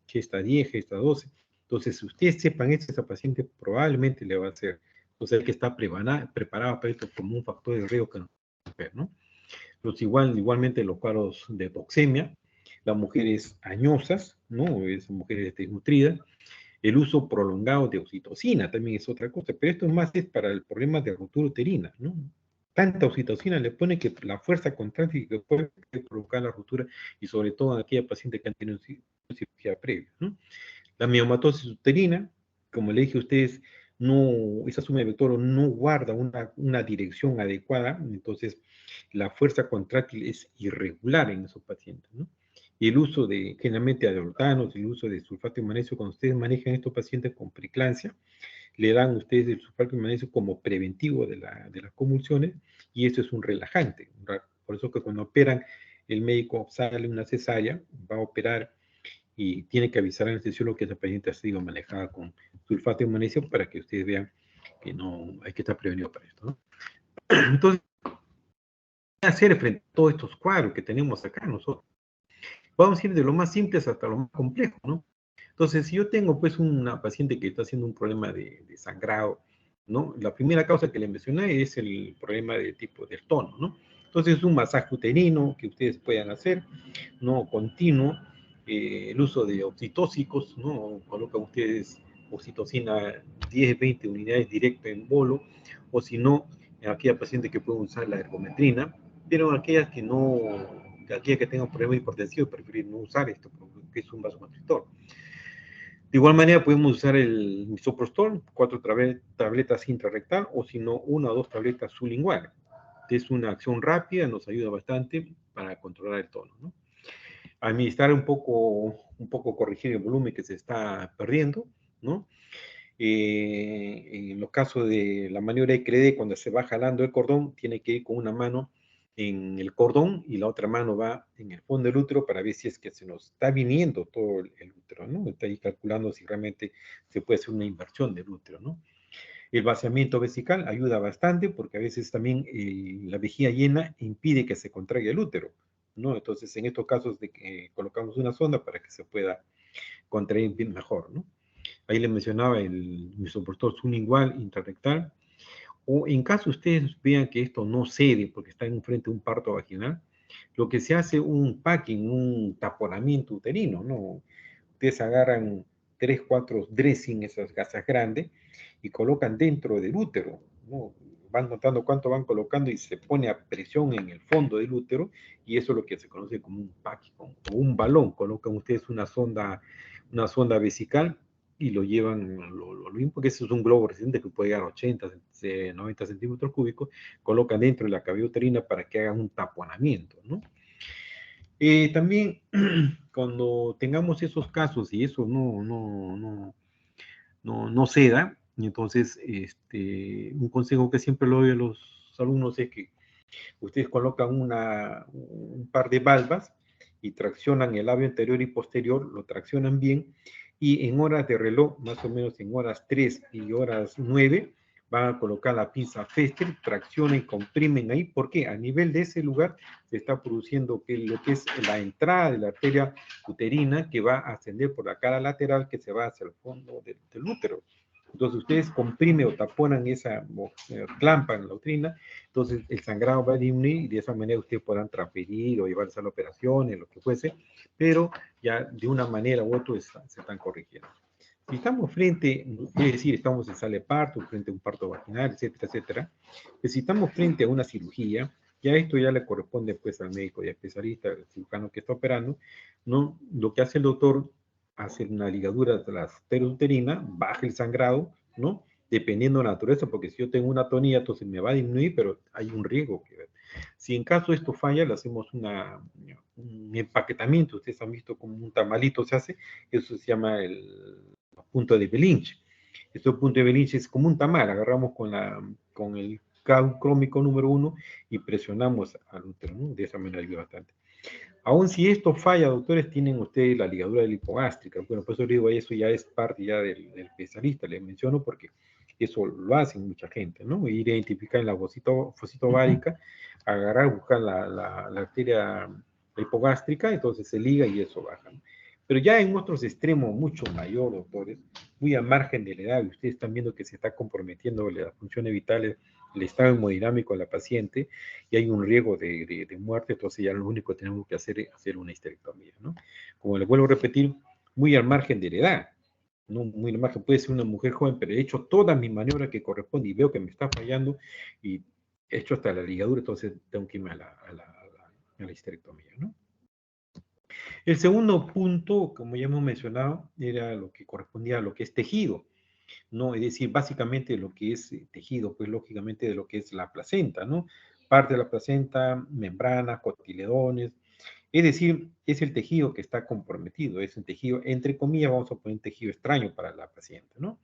gesta 10, gesta 12. Entonces, si ustedes sepan eso, esa paciente probablemente le va a hacer. Entonces, hay que estar preparado para esto como un factor de riesgo que no ver, ¿no? Igualmente los cuadros de toxemia, las mujeres añosas, ¿no? Es mujeres desnutridas, el uso prolongado de oxitocina también es otra cosa, pero esto más es para el problema de ruptura uterina, ¿no? Tanta oxitocina le pone que la fuerza contractiva que puede provocar la ruptura y sobre todo en aquella paciente que han tenido cirugía previa, ¿no? La miomatosis uterina, como le dije a ustedes, no, esa suma de vector no guarda una dirección adecuada, entonces la fuerza contráctil es irregular en esos pacientes, ¿no? Y el uso de, generalmente, adoltanos, el uso de sulfato de magnesio, cuando ustedes manejan estos pacientes con preeclampsia, le dan ustedes el sulfato de magnesio como preventivo de las convulsiones, y eso es un relajante. Por eso que cuando operan, el médico sale una cesárea, va a operar y tiene que avisar al anestesiólogo que esa paciente ha sido manejada con sulfato de magnesio para que ustedes vean que no hay que estar prevenido para esto, ¿no? Entonces, ¿qué hacer frente a todos estos cuadros que tenemos acá nosotros? Vamos a ir de lo más simples hasta lo más complejo, ¿no? Entonces, si yo tengo pues una paciente que está haciendo un problema de sangrado, ¿no? La primera causa que le mencioné es el problema de tipo del tono, ¿no? Entonces, un masaje uterino que ustedes puedan hacer, ¿no? Continuo, el uso de oxitóxicos, ¿no? Colocan ustedes oxitocina 10, 20 unidades directa en bolo, o si no, aquella paciente que puede usar la ergometrina, pero aquellas que no, aquellas que tengan problemas hipertensivos, preferir no usar esto, porque es un vasoconstrictor. De igual manera, podemos usar el misoprostol, 4 tabletas intrarrectal, o si no, 1 o 2 tabletas sublinguales. Es una acción rápida, nos ayuda bastante para controlar el tono, ¿no? Administrar un poco corregir el volumen que se está perdiendo, ¿no? En los casos de la maniobra de CREDE, cuando se va jalando el cordón, tiene que ir con una mano en el cordón y la otra mano va en el fondo del útero para ver si es que se nos está viniendo todo el útero, ¿no? Está ahí calculando si realmente se puede hacer una inversión del útero, ¿no? El vaciamiento vesical ayuda bastante porque a veces también la vejiga llena impide que se contraiga el útero, ¿no? Entonces, en estos casos de que colocamos una sonda para que se pueda contraer bien mejor, ¿no? Ahí le mencionaba el misoprostol sublingual intrarrectal. O en caso ustedes vean que esto no cede porque está enfrente de un parto vaginal, lo que se hace un packing, un taponamiento uterino, ¿no? Ustedes agarran 3, 4 dressing, esas gasas grandes, y colocan dentro del útero, ¿no? Van notando cuánto van colocando y se pone a presión en el fondo del útero, y eso es lo que se conoce como un packing o un balón. Colocan ustedes una sonda vesical y lo llevan, lo mismo, porque eso es un globo resistente que puede llegar a 80, 90 centímetros cúbicos, colocan dentro de la cavidad uterina para que hagan un taponamiento, ¿no? También cuando tengamos esos casos y eso no se da, entonces un consejo que siempre le doy a los alumnos es que ustedes colocan un par de valvas y traccionan el labio anterior y posterior, lo traccionan bien, y en horas de reloj, más o menos en horas 3 y horas 9, van a colocar la pinza Fester, traccionan y comprimen ahí, porque a nivel de ese lugar se está produciendo lo que es la entrada de la arteria uterina que va a ascender por la cara lateral que se va hacia el fondo del útero. Entonces ustedes comprimen o taponan esa, clampan la uterina, entonces el sangrado va a disminuir y de esa manera ustedes podrán transferir o llevarse a la operación, lo que fuese, pero ya de una manera u otra se están corrigiendo. Si estamos frente, es decir, estamos en sala de parto, frente a un parto vaginal, etcétera, etcétera, pues si estamos frente a una cirugía, ya esto ya le corresponde pues al médico y especialista, al cirujano que está operando, ¿no? Lo que hace el doctor, hace una ligadura de la arteria uterina, baja el sangrado, ¿no? Dependiendo de la naturaleza, porque si yo tengo una tonía, entonces me va a disminuir, pero hay un riesgo que ver. Si en caso esto falla, le hacemos un empaquetamiento, ustedes han visto como un tamalito se hace, eso se llama el punto de Belinche. Este punto de Belinche es como un tamal, agarramos con el crómico número 1 y presionamos al útero, ¿no? De esa manera ayuda bastante. Aún si esto falla, doctores, tienen ustedes la ligadura lipogástrica. Bueno, por eso digo, eso ya es parte ya del especialista, les menciono porque eso lo hacen mucha gente, ¿no? Ir a identificar en la fosita ovárica, agarrar, buscar la arteria hipogástrica, entonces se liga y eso baja, ¿no? Pero ya en otros extremos mucho mayor, doctores, muy al margen de la edad, y ustedes están viendo que se está comprometiendo las funciones vitales, el estado hemodinámico de la paciente, y hay un riesgo de muerte, entonces ya lo único que tenemos que hacer es hacer una histerectomía, ¿no? Como les vuelvo a repetir, muy al margen de la edad, ¿no? Muy al margen, puede ser una mujer joven, pero he hecho todas mis maniobras que corresponden y veo que me está fallando y he hecho hasta la ligadura, entonces tengo que irme a la histerectomía, ¿no? El segundo punto, como ya hemos mencionado, era lo que correspondía a lo que es tejido, ¿no? Es decir, básicamente lo que es tejido, pues lógicamente de lo que es la placenta, ¿no? Parte de la placenta, membranas, cotiledones, es decir, es el tejido que está comprometido, es un tejido, entre comillas, vamos a poner un tejido extraño para la paciente, ¿no?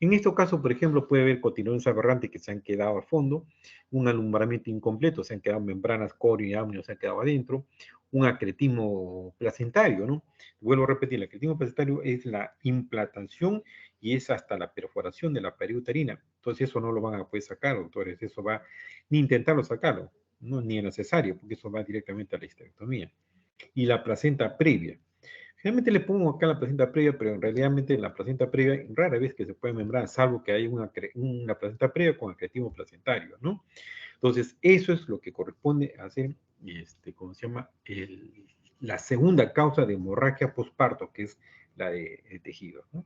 En este caso, por ejemplo, puede haber cotiledones aberrantes que se han quedado al fondo, un alumbramiento incompleto, se han quedado membranas corio y amnio, se han quedado adentro, un acretismo placentario, ¿no? Vuelvo a repetir, el acretismo placentario es la implantación y es hasta la perforación de la pared uterina. Entonces eso no lo van a poder sacar, doctores, eso va, ni intentarlo sacarlo, no, ni es necesario, porque eso va directamente a la histerectomía. Y la placenta previa, generalmente le pongo acá la placenta previa, pero en realidad en la placenta previa rara vez que se puede membrar, salvo que haya una placenta previa con acretismo placentario, ¿no? Entonces, eso es lo que corresponde a hacer, ¿cómo se llama? La segunda causa de hemorragia postparto, que es la de tejido, ¿no?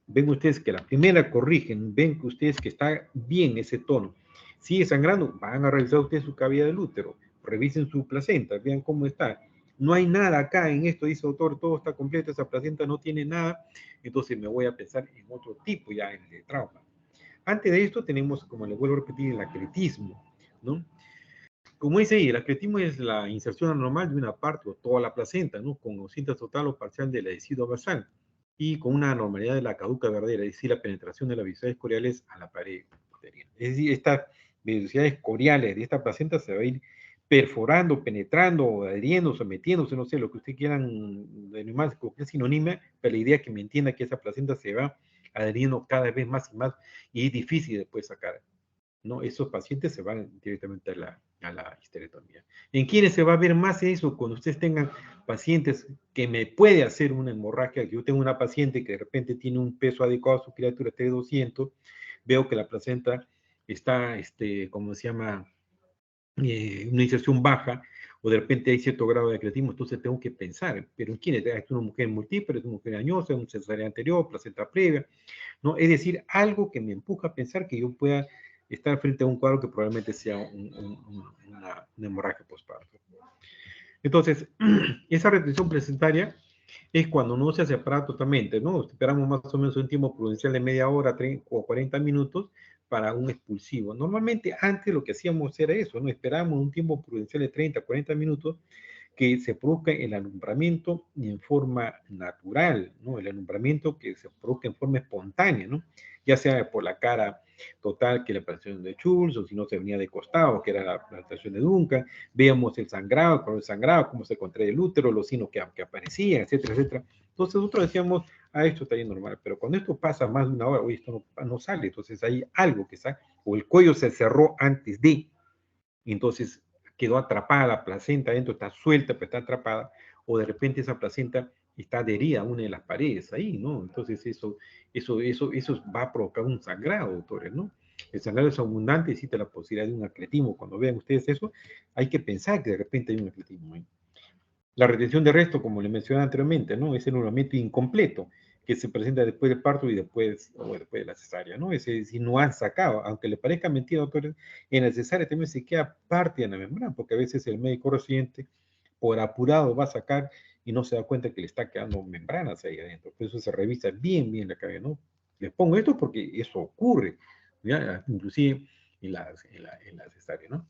Ven ustedes que la primera corrigen, ven que ustedes que está bien ese tono, sigue sangrando, van a revisar ustedes su cavidad del útero, revisen su placenta, vean cómo está. No hay nada acá en esto, dice el autor, todo está completo, esa placenta no tiene nada, entonces me voy a pensar en otro tipo ya de trauma. Antes de esto tenemos, como les vuelvo a repetir, el acretismo, ¿no? Como dice ahí, el acretismo es la inserción anormal de una parte o toda la placenta, ¿no? Con ausencia total o parcial del adhesivo basal. y con una anormalidad de la caduca verdadera, es decir, la penetración de las vellosidades coriales a la pared uterina. Es decir, estas vellosidades coriales de esta placenta se va a ir perforando, penetrando, adheriendo, sometiéndose, no sé, lo que ustedes quieran denominar, cualquier sinónimo, pero la idea es que me entienda que esa placenta se va adheriendo cada vez más y más y es difícil después sacar, ¿no? Esos pacientes se van directamente a la histerectomía. ¿En quiénes se va a ver más eso? Cuando ustedes tengan pacientes que me puede hacer una hemorragia, que yo tengo una paciente que de repente tiene un peso adecuado a su criatura, tiene 200, veo que la placenta está, ¿cómo se llama? Una inserción baja, o de repente hay cierto grado de creatismo, entonces tengo que pensar, pero ¿en quién es? ¿Es una mujer múltiple, es una mujer añosa, es un cesárea anterior, placenta previa? ¿No? Es decir, algo que me empuja a pensar que yo pueda estar frente a un cuadro que probablemente sea una hemorragia postparto. Entonces, esa retención placentaria es cuando no se separa totalmente, ¿no? Esperamos más o menos un tiempo prudencial de media hora 30, o 40 minutos para un expulsivo. Normalmente antes lo que hacíamos era eso, ¿no? Esperábamos un tiempo prudencial de 30, 40 minutos que se produzca el alumbramiento en forma natural, ¿no? El alumbramiento que se produzca en forma espontánea, ¿no? Ya sea por la cara total, que es la operación de Schultz, o si no se venía de costado, que era la operación de Duncan, veíamos el sangrado, con el sangrado, cómo se contrae el útero, los signos que aparecían, etcétera, etcétera. Entonces nosotros decíamos, esto está bien normal, pero cuando esto pasa más de una hora, oye, esto no sale, entonces hay algo que sale, o el cuello se cerró antes de, entonces quedó atrapada la placenta adentro, está suelta, pero está atrapada, o de repente esa placenta está adherida a una de las paredes ahí, ¿no? Entonces eso va a provocar un sangrado, doctores, ¿no? El sangrado es abundante, existe la posibilidad de un acletismo. Cuando vean ustedes eso, hay que pensar que de repente hay un acletismo ahí. La retención de resto, como le mencioné anteriormente, ¿no? Es el nuevamiento incompleto que se presenta después del parto y después de la cesárea, ¿no? Es decir, no han sacado, aunque le parezca mentira, doctores, en la cesárea también se queda parte de la membrana, porque a veces el médico residente, por apurado, va a sacar y no se da cuenta que le está quedando membranas ahí adentro. Por eso se revisa bien, bien la cabeza, ¿no? Les pongo esto porque eso ocurre, ¿ya? Inclusive en la cesárea, ¿no?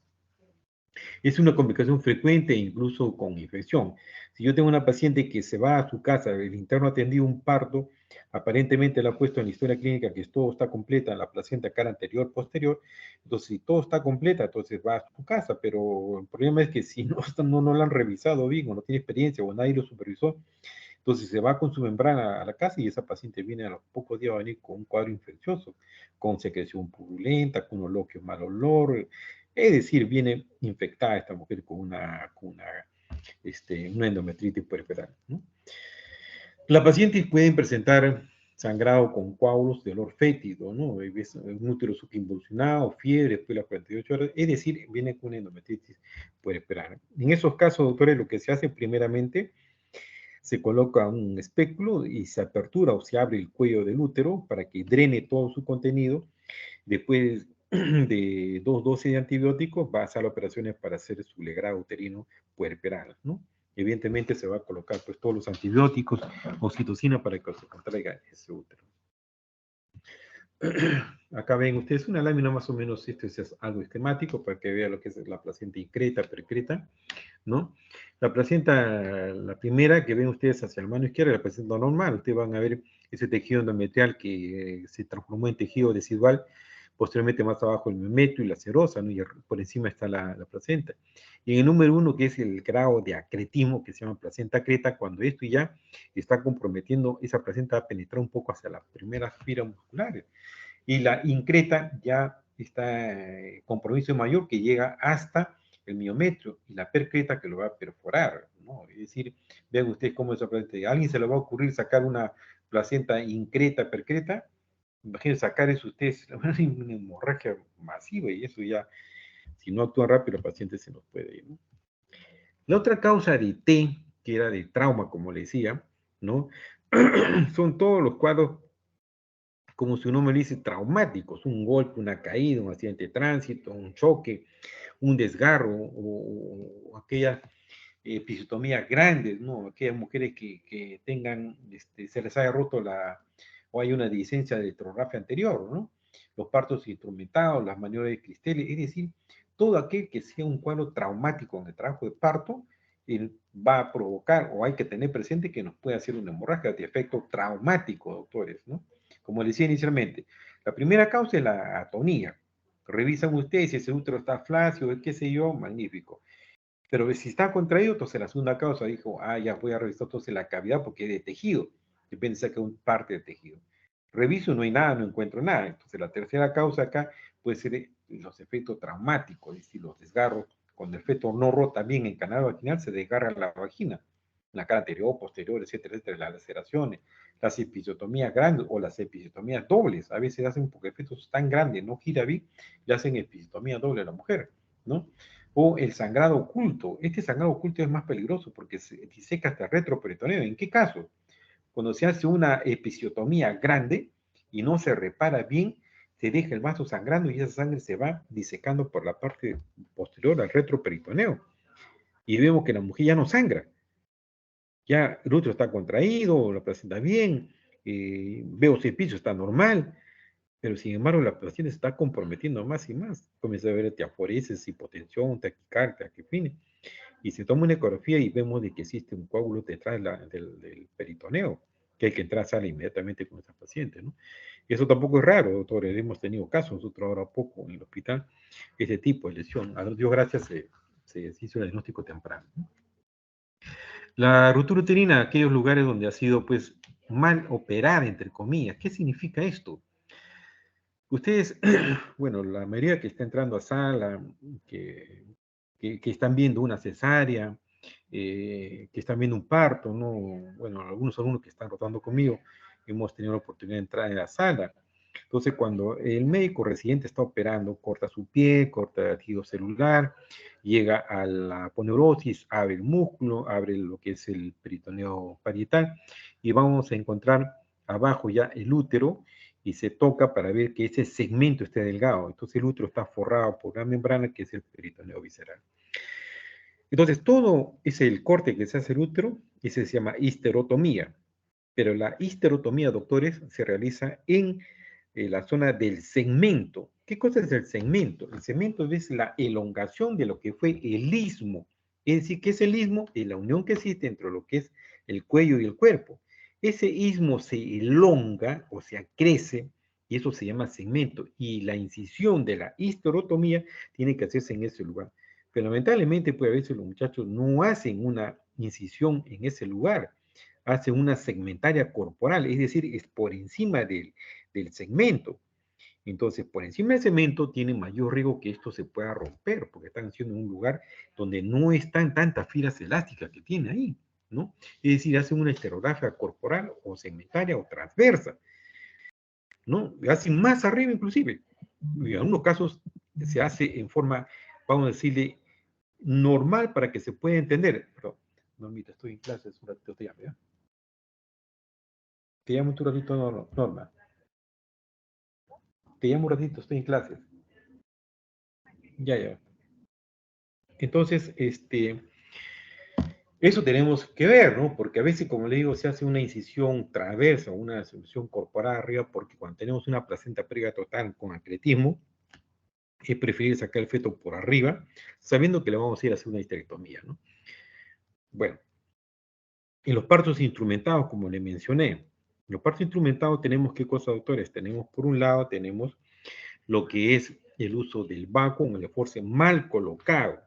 Es una complicación frecuente, incluso con infección. Si yo tengo una paciente que se va a su casa, el interno ha atendido un parto, aparentemente le ha puesto en la historia clínica que todo está completa, la placenta cara anterior, posterior, entonces si todo está completa, entonces va a su casa, pero el problema es que si no la han revisado bien, o no tiene experiencia, o nadie lo supervisó, entonces se va con su membrana a la casa y esa paciente viene a los pocos días a venir con un cuadro infeccioso, con secreción purulenta, con oloquio mal olor, es decir, viene infectada esta mujer con una endometritis puerperal, ¿no? Las pacientes pueden presentar sangrado con coágulos de olor fétido, ¿no? Un útero subinvolucionado, fiebre después de las 48 horas, es decir, viene con una endometritis puerperal. En esos casos, doctores, lo que se hace primeramente, se coloca un espéculo y se apertura o se abre el cuello del útero para que drene todo su contenido. Después de 2 dosis de antibióticos, va a hacer operaciones para hacer su legrado uterino puerperal, ¿no? Evidentemente se va a colocar pues todos los antibióticos, oxitocina para que se contraiga ese útero. Acá ven ustedes una lámina más o menos, esto es algo esquemático para que vean lo que es la placenta increta, percreta, ¿no? La placenta, la primera que ven ustedes hacia la mano izquierda, la placenta normal, ustedes van a ver ese tejido endometrial que se transformó en tejido residual, posteriormente más abajo el memetrio y la serosa, ¿no? Y por encima está la placenta. Y en el número 1, que es el grado de acretismo, que se llama placenta creta, cuando esto ya está comprometiendo, esa placenta va a penetrar un poco hacia las primeras fibras musculares. Y la increta ya está compromiso mayor que llega hasta el miometrio y la percreta que lo va a perforar, ¿no? Es decir, vean ustedes cómo esa placenta, ¿a alguien se le va a ocurrir sacar una placenta increta, percreta? Imagínense sacar eso ustedes, una hemorragia masiva y eso ya, si no actúan rápido, el paciente se nos puede ir, ¿no? La otra causa de T, que era de trauma, como le decía, ¿no? Son todos los cuadros, como su nombre dice, traumáticos, un golpe, una caída, un accidente de tránsito, un choque, un desgarro, o aquellas episiotomías grandes, ¿no? Aquellas mujeres que tengan, se les haya roto o hay una dehiscencia de electrografia anterior, ¿no? Los partos instrumentados, las maniobras de Cristeli, es decir, todo aquel que sea un cuadro traumático en el trabajo de parto, va a provocar, o hay que tener presente que nos puede hacer una hemorragia de efecto traumático, doctores, ¿no? Como les decía inicialmente, la primera causa es la atonía. Revisan ustedes si ese útero está flácido, qué sé yo, magnífico. Pero si está contraído, entonces la segunda causa dijo, ya voy a revisar entonces la cavidad porque es de tejido. Depende de que un parte de tejido. Reviso, no hay nada, no encuentro nada. Entonces la tercera causa acá puede ser los efectos traumáticos, es decir, los desgarros. Cuando el feto no rota bien en canal vaginal, se desgarra la vagina, la cara anterior, posterior, etcétera, etcétera, las laceraciones, las episiotomías grandes o las episiotomías dobles. A veces hacen porque el feto es tan grande, no gira bien, le hacen episiotomía doble a la mujer, ¿no? O el sangrado oculto. Este sangrado oculto es más peligroso porque se diseca hasta el retroperitoneo. ¿En qué caso? Cuando se hace una episiotomía grande y no se repara bien, se deja el vaso sangrando y esa sangre se va disecando por la parte posterior al retroperitoneo. Y vemos que la mujer ya no sangra. Ya el útero está contraído, la placenta bien, veo si el piso está normal, pero sin embargo la paciente se está comprometiendo más y más. Comienza a ver tiaforesis, hipotensión, taquicardia, que fin. Y se toma una ecografía y vemos de que existe un coágulo detrás del peritoneo, que hay que entrar a sala inmediatamente con esa paciente, ¿no? Eso tampoco es raro, doctores. Hemos tenido casos nosotros ahora poco en el hospital, ese tipo de lesión. A Dios gracias se hizo el diagnóstico temprano, ¿no? La ruptura uterina, aquellos lugares donde ha sido pues mal operada, entre comillas. ¿Qué significa esto? Ustedes, bueno, la mayoría que está entrando a sala, que, que están viendo una cesárea, que están viendo un parto, ¿no? Bueno, algunos alumnos que están rotando conmigo, hemos tenido la oportunidad de entrar en la sala. Entonces, cuando el médico residente está operando, corta su pie, corta el tejido celular, llega a la aponeurosis, abre el músculo, abre lo que es el peritoneo parietal, y vamos a encontrar abajo ya el útero, y se toca para ver que ese segmento esté delgado. Entonces el útero está forrado por una membrana que es el peritoneo visceral. Entonces todo ese el corte que se hace el útero, ese se llama histerotomía. Pero la histerotomía, doctores, se realiza en la zona del segmento. ¿Qué cosa es el segmento? El segmento es la elongación de lo que fue el istmo. Es decir, ¿qué es el istmo? Es la unión que existe entre lo que es el cuello y el cuerpo. Ese istmo se elonga, o sea, crece, y eso se llama segmento. Y la incisión de la histerotomía tiene que hacerse en ese lugar. Pero lamentablemente, pues a veces los muchachos no hacen una incisión en ese lugar, hacen una segmentaria corporal, es decir, es por encima del segmento. Entonces, por encima del segmento tiene mayor riesgo que esto se pueda romper, porque están haciendo en un lugar donde no están tantas fibras elásticas que tiene ahí, ¿no? Es decir, hacen una estereografía corporal o segmentaria o transversa, ¿no? Hacen más arriba inclusive. Y en algunos casos se hace en forma, vamos a decirle, normal para que se pueda entender. Pero, Normita, estoy en clase, es un ratito te llamo, ¿ya? Te llamo un ratito, Norma. Te llamo un ratito, estoy en clases. Ya, ya. Entonces, eso tenemos que ver, ¿no? Porque a veces, como le digo, se hace una incisión transversa, una incisión corporal arriba, porque cuando tenemos una placenta previa total con atletismo, es preferible sacar el feto por arriba, sabiendo que le vamos a ir a hacer una histerectomía, ¿no? Bueno, en los partos instrumentados, como le mencioné, en los partos instrumentados tenemos qué cosas, doctores. Tenemos, por un lado, tenemos lo que es el uso del vacuum, el esfuerzo mal colocado,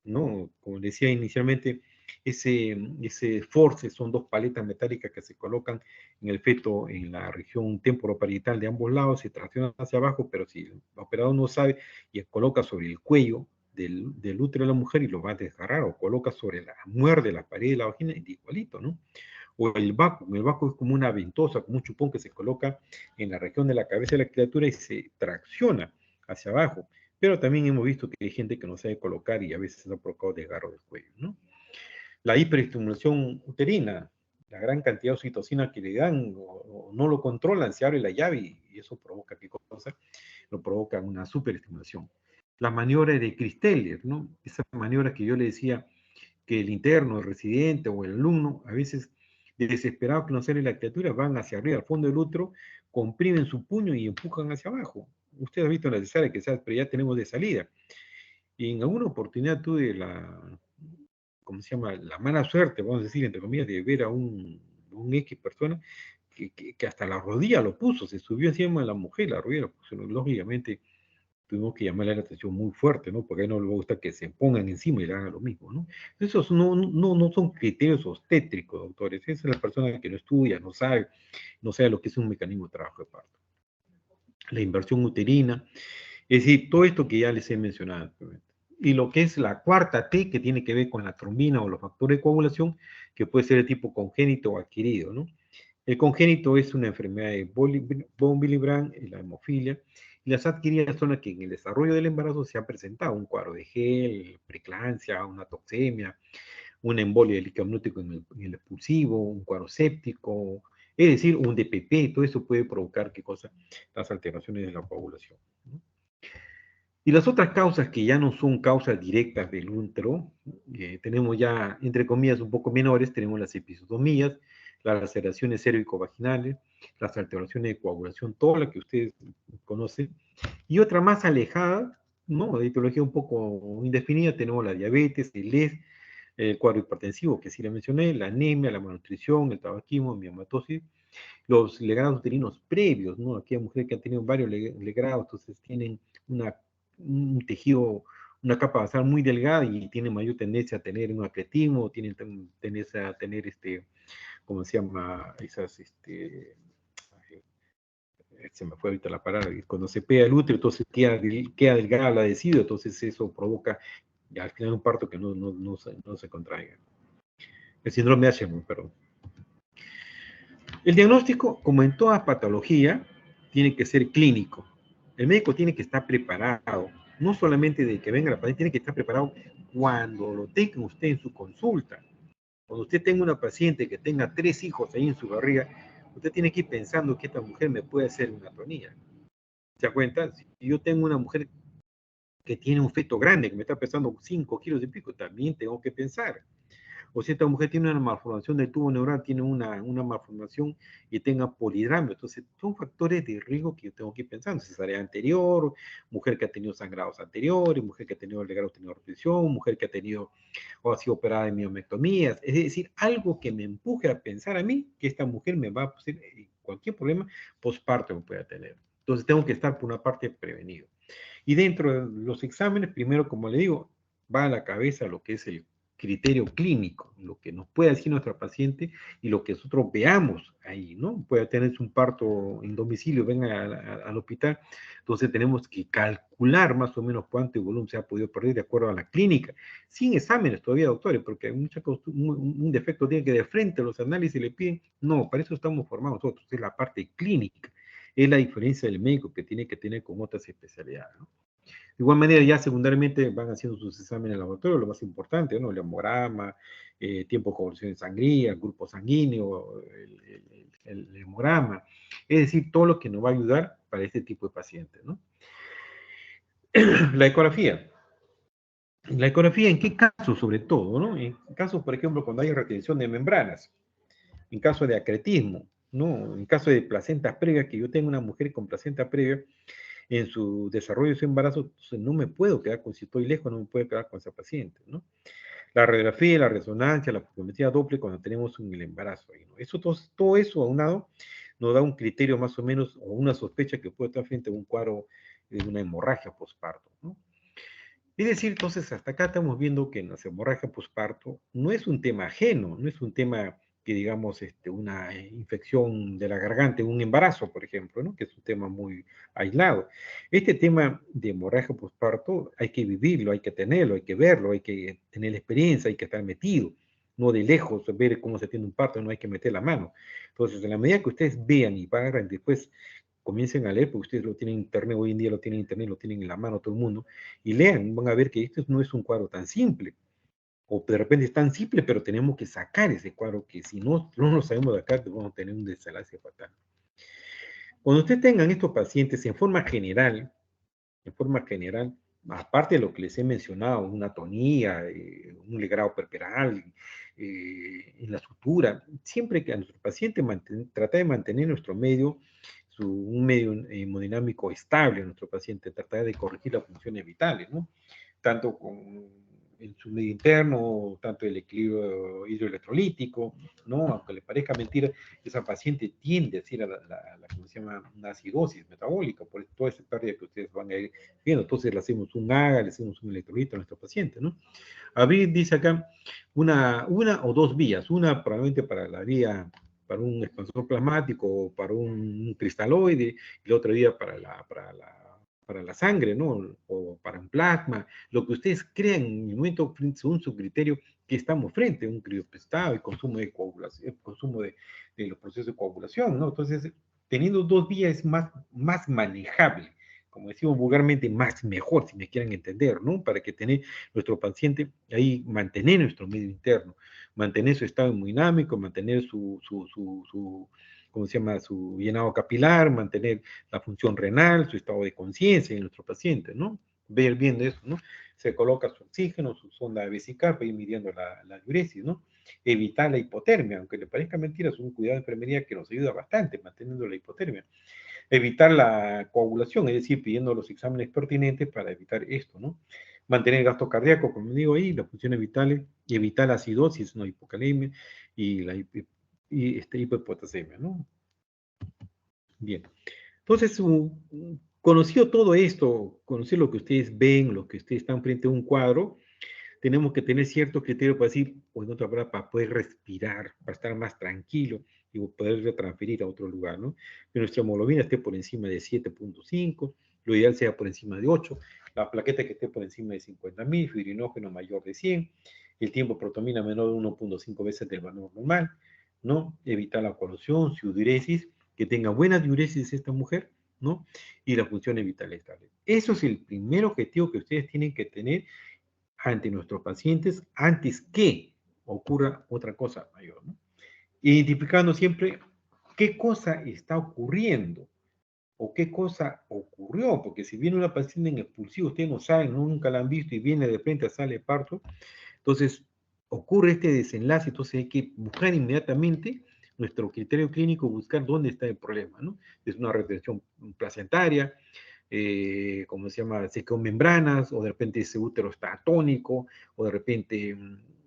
¿no? Como decía inicialmente, ese force son dos paletas metálicas que se colocan en el feto en la región temporoparietal de ambos lados, se traccionan hacia abajo, pero si el operador no sabe y coloca sobre el cuello del útero de la mujer y lo va a desgarrar, o coloca sobre la muerde la pared de la vagina, igualito, ¿no? O el vacuum es como una ventosa, como un chupón que se coloca en la región de la cabeza de la criatura y se tracciona hacia abajo. Pero también hemos visto que hay gente que no sabe colocar y a veces ha provocado desgarro del cuello, ¿no? La hiperestimulación uterina, la gran cantidad de oxitocina que le dan o no lo controlan, se abre la llave y eso provoca qué cosa, lo provoca una superestimulación. La maniobra de Christeller, ¿no? Esa maniobra que yo le decía que el interno, el residente o el alumno, a veces desesperados que no sale la criatura, van hacia arriba, al fondo del útero, comprimen su puño y empujan hacia abajo. Usted ha visto en la cesárea que pero ya tenemos de salida. Y en alguna oportunidad tuve ¿cómo se llama? La mala suerte, vamos a decir, entre comillas, de ver a un X persona que hasta la rodilla lo puso, se subió encima de la mujer, la rodilla lo puso, ¿no? Lógicamente tuvimos que llamarle la atención muy fuerte, ¿no? Porque a él no le gusta que se pongan encima y le hagan lo mismo, ¿no? Esos no son criterios obstétricos, doctores. Esa es la persona que no estudia, no sabe lo que es un mecanismo de trabajo de parto. La inversión uterina, es decir, todo esto que ya les he mencionado anteriormente. Y lo que es la cuarta T, que tiene que ver con la trombina o los factores de coagulación, que puede ser de tipo congénito o adquirido, ¿no? El congénito es una enfermedad de von Willebrand, la hemofilia, y las adquiridas son las que en el desarrollo del embarazo se han presentado, un cuadro de gel, preeclampsia, una toxemia, una embolia del líquido amniótico en el expulsivo, un cuadro séptico, es decir, un DPP, todo eso puede provocar, ¿qué cosa? Las alteraciones de la coagulación, ¿no? Y las otras causas que ya no son causas directas del útero, tenemos ya, entre comillas, un poco menores, tenemos las episiotomías, las laceraciones cérvico-vaginales, las alteraciones de coagulación, toda la que ustedes conocen, y otra más alejada, ¿no? De etiología un poco indefinida, tenemos la diabetes, el cuadro hipertensivo, que sí le mencioné, la anemia, la malnutrición, el tabaquismo, miomatosis, los legrados uterinos previos, ¿no? Aquí hay mujeres que han tenido varios legrados, entonces tienen un tejido, una capa basal muy delgada y tienen mayor tendencia a tener un acretismo, tienen tendencia a tener, ¿cómo se llama? Se me fue ahorita la palabra, cuando se pega el útero, entonces queda delgada la decido, entonces eso provoca al final un parto que no se contraiga. El síndrome de Hashimoto, perdón. El diagnóstico, como en toda patología, tiene que ser clínico. El médico tiene que estar preparado, no solamente de que venga la paciente, tiene que estar preparado cuando lo tenga usted en su consulta. Cuando usted tenga una paciente que tenga 3 hijos ahí en su barriga, usted tiene que ir pensando que esta mujer me puede hacer una atonía. ¿Se da cuenta? Si yo tengo una mujer que tiene un feto grande, que me está pesando 5 kilos y pico, también tengo que pensar. O si esta mujer tiene una malformación del tubo neural, tiene una malformación y tenga polidramio. Entonces, son factores de riesgo que yo tengo que ir pensando. Cesárea anterior, mujer que ha tenido sangrados anteriores, mujer que ha tenido legrado, tenido retención, mujer que ha tenido o ha sido operada de miomectomías. Es decir, algo que me empuje a pensar a mí que esta mujer me va a hacer cualquier problema postparto me pueda tener. Entonces, tengo que estar por una parte prevenido. Y dentro de los exámenes, primero, como le digo, va a la cabeza lo que es el criterio clínico, lo que nos puede decir nuestra paciente y lo que nosotros veamos ahí, ¿no? Puede tenerse un parto en domicilio, venga al hospital, entonces tenemos que calcular más o menos cuánto volumen se ha podido perder de acuerdo a la clínica, sin exámenes todavía, doctores, porque hay un defecto tiene que de frente los análisis le piden, no, para eso estamos formados nosotros, es la parte clínica, es la diferencia del médico que tiene que tener con otras especialidades, ¿no? De igual manera, ya secundariamente van haciendo sus exámenes en el laboratorio, lo más importante, ¿no? El hemograma, tiempo de coagulación de sangría, grupo sanguíneo, el hemograma, es decir, todo lo que nos va a ayudar para este tipo de pacientes, ¿no? La ecografía. La ecografía, ¿en qué casos sobre todo, no? En casos, por ejemplo, cuando hay retención de membranas, en caso de acretismo, ¿no? En caso de placentas previas, que yo tengo una mujer con placenta previa, en su desarrollo de su embarazo, entonces no me puedo quedar con, si estoy lejos, no me puedo quedar con esa paciente, ¿no? La radiografía, la resonancia, la fotometría Doppler cuando tenemos el embarazo ahí, ¿no? Eso, todo eso aunado nos da un criterio más o menos, o una sospecha que puede estar frente a un cuadro de una hemorragia postparto, ¿no? Es decir, entonces, hasta acá estamos viendo que en la hemorragia postparto no es un tema ajeno, no es un tema que digamos una infección de la garganta, un embarazo, por ejemplo, ¿no? Que es un tema muy aislado. Este tema de hemorragia postparto hay que vivirlo, hay que tenerlo, hay que verlo, hay que tener la experiencia, hay que estar metido, no de lejos, ver cómo se tiene un parto, no hay que meter la mano. Entonces, en la medida que ustedes vean y van después comiencen a leer, porque ustedes lo tienen en internet, hoy en día lo tienen en internet, lo tienen en la mano todo el mundo, y lean, van a ver que esto no es un cuadro tan simple, o de repente es tan simple, pero tenemos que sacar ese cuadro que si no lo sabemos de acá, vamos a tener un desenlace fatal. Cuando ustedes tengan estos pacientes en forma general, aparte de lo que les he mencionado, una atonía, un legrado perperal, en la sutura, siempre que a nuestro paciente trata de mantener nuestro medio, un medio hemodinámico estable, nuestro paciente trata de corregir las funciones vitales, ¿no? Tanto con en su medio interno, tanto el equilibrio hidroelectrolítico, ¿no? Aunque le parezca mentira, esa paciente tiende a ir a ¿cómo se llama? Una acidosis metabólica, por toda esa pérdida que ustedes van a ir viendo. Entonces le hacemos un AGA, le hacemos un electrolito a nuestro paciente, ¿no? Abril dice acá una o dos vías, una probablemente para la vía, para un expansor plasmático o para un cristaloide, y la otra vía para la sangre, ¿no? O para un plasma, lo que ustedes crean en el momento, según su criterio, que estamos frente a un criopestado y consumo de coagulación, consumo de los procesos de coagulación, ¿no? Entonces, teniendo dos vías es más manejable, como decimos vulgarmente, más mejor, si me quieren entender, ¿no? Para que tener nuestro paciente ahí, mantener nuestro medio interno, mantener su estado hemodinámico, mantener ¿cómo se llama? Su llenado capilar, mantener la función renal, su estado de conciencia en nuestro paciente, ¿no? Ver bien de eso, ¿no? Se coloca su oxígeno, su sonda vesical para ir midiendo la diuresis, ¿no? Evitar la hipotermia, aunque le parezca mentira, es un cuidado de enfermería que nos ayuda bastante manteniendo la hipotermia. Evitar la coagulación, es decir, pidiendo los exámenes pertinentes para evitar esto, ¿no? Mantener el gasto cardíaco, como digo ahí, las funciones vitales, y evitar la acidosis, no hipocalemia, y la hipopotasemia, ¿no? Bien. Entonces, conocido todo esto, conocer lo que ustedes ven, lo que ustedes están frente a un cuadro, tenemos que tener cierto criterio para decir, o en otra palabra, para poder respirar, para estar más tranquilo y poder retransferir a otro lugar, ¿no? Que nuestra hemoglobina esté por encima de 7.5, lo ideal sea por encima de 8, la plaqueta que esté por encima de 50.000, fibrinógeno mayor de 100, el tiempo protomina menor de 1.5 veces del valor normal, ¿no? Evitar la corrosión, su diuresis, que tenga buena diuresis esta mujer, ¿no? Y las funciones vitales estables. Eso es el primer objetivo que ustedes tienen que tener ante nuestros pacientes antes que ocurra otra cosa mayor, ¿no? Identificando siempre qué cosa está ocurriendo o qué cosa ocurrió, porque si viene una paciente en expulsivo, ustedes no saben, nunca la han visto y viene de frente a sala de parto, entonces ocurre este desenlace, entonces hay que buscar inmediatamente nuestro criterio clínico, buscar dónde está el problema, ¿no? Es una retención placentaria, ¿cómo se llama? Se quedó membranas, o de repente ese útero está atónico, o de repente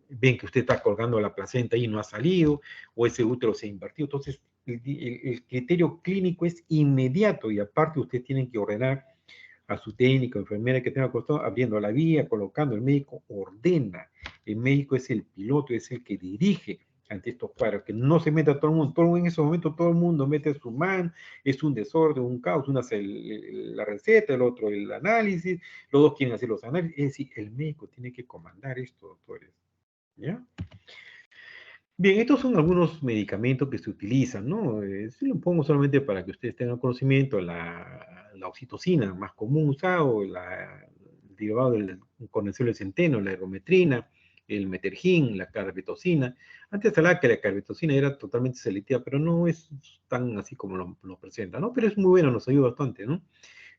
ven que usted está colgando la placenta y no ha salido, o ese útero se ha invertido. Entonces, el criterio clínico es inmediato y aparte usted tiene que ordenar a su técnico, enfermera que tenga costado, abriendo la vía, colocando, el médico ordena, el médico es el piloto, es el que dirige ante estos cuadros, que no se meta todo el mundo, en ese momento todo el mundo mete su mano, es un desorden, un caos, una hace la receta, el otro el análisis, los dos quieren hacer los análisis, es decir, el médico tiene que comandar esto, doctores, ¿ya? Bien, estos son algunos medicamentos que se utilizan, ¿no? Si lo pongo solamente para que ustedes tengan conocimiento, la oxitocina, más común usado, el derivado del coenzymo de centeno, la ergometrina, el metergin, la carbetocina. Antes se hablaba que la carbetocina era totalmente selectiva, pero no es tan así como lo presenta, ¿no? Pero es muy bueno, nos ayuda bastante, ¿no?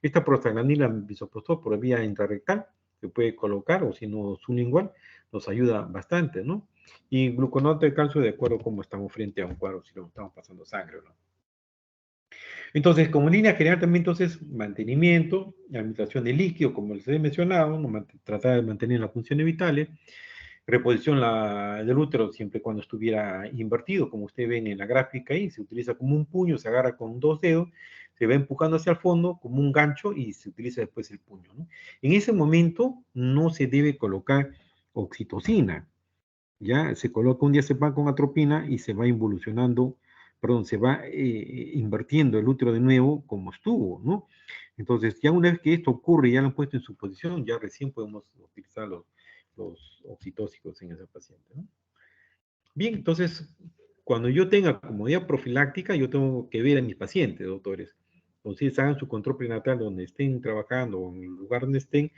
Esta prostaglandina bisoprostol por vía intrarrectal se puede colocar, o si no, sublingual, nos ayuda bastante, ¿no? Y gluconato de calcio de acuerdo a cómo estamos frente a un cuadro, si lo estamos pasando sangre o no. Entonces, como línea general también, entonces, mantenimiento, administración de líquido, como les he mencionado, ¿no? Tratar de mantener las funciones vitales, reposición del útero siempre cuando estuviera invertido, como ustedes ven en la gráfica ahí, se utiliza como un puño, se agarra con dos dedos, se va empujando hacia el fondo como un gancho y se utiliza después el puño, ¿no? En ese momento no se debe colocar oxitocina, ya se coloca un diazepam con atropina y se va involucionando, perdón, se va invirtiendo el útero de nuevo como estuvo, ¿no? Entonces, ya una vez que esto ocurre y ya lo han puesto en su posición, ya recién podemos utilizar los oxitóxicos en esa paciente, ¿no? Bien, entonces, cuando yo tenga comodidad profiláctica, yo tengo que ver a mis pacientes, doctores. Entonces, hagan su control prenatal donde estén trabajando o en el lugar donde estén.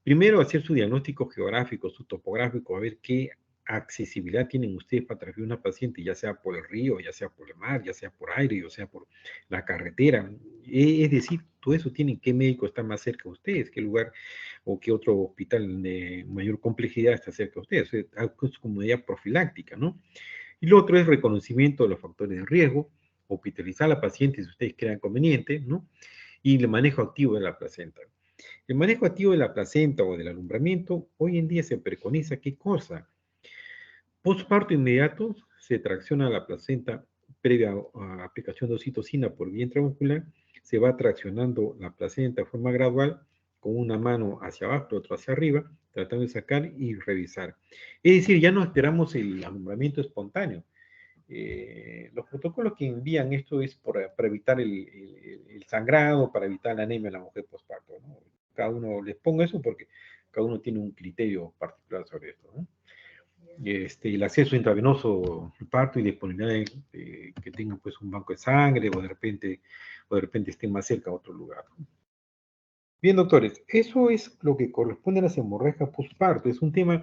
Primero, hacer su diagnóstico geográfico, su topográfico, a ver qué accesibilidad tienen ustedes para traer una paciente, ya sea por el río, ya sea por el mar, ya sea por aire, ya sea por la carretera. Es decir, todo eso tienen qué médico está más cerca de ustedes, qué lugar o qué otro hospital de mayor complejidad está cerca de ustedes. Es como medida profiláctica, ¿no? Y lo otro es reconocimiento de los factores de riesgo, hospitalizar a la paciente si ustedes crean conveniente, ¿no? Y el manejo activo de la placenta. El manejo activo de la placenta o del alumbramiento, hoy en día se preconiza qué cosa. Postparto inmediato, se tracciona la placenta previa a aplicación de oxitocina por vía intramuscular, se va traccionando la placenta de forma gradual, con una mano hacia abajo, la otra hacia arriba, tratando de sacar y revisar. Es decir, ya no esperamos el alumbramiento espontáneo. Los protocolos que envían esto es para evitar el sangrado, para evitar la anemia en la mujer postparto, ¿no? Cada uno les pongo eso porque cada uno tiene un criterio particular sobre esto, ¿no? El acceso intravenoso al parto y disponibilidad que tengan pues un banco de sangre o de repente estén más cerca a otro lugar. Bien, doctores, eso es lo que corresponde a las hemorragias postparto. Es un tema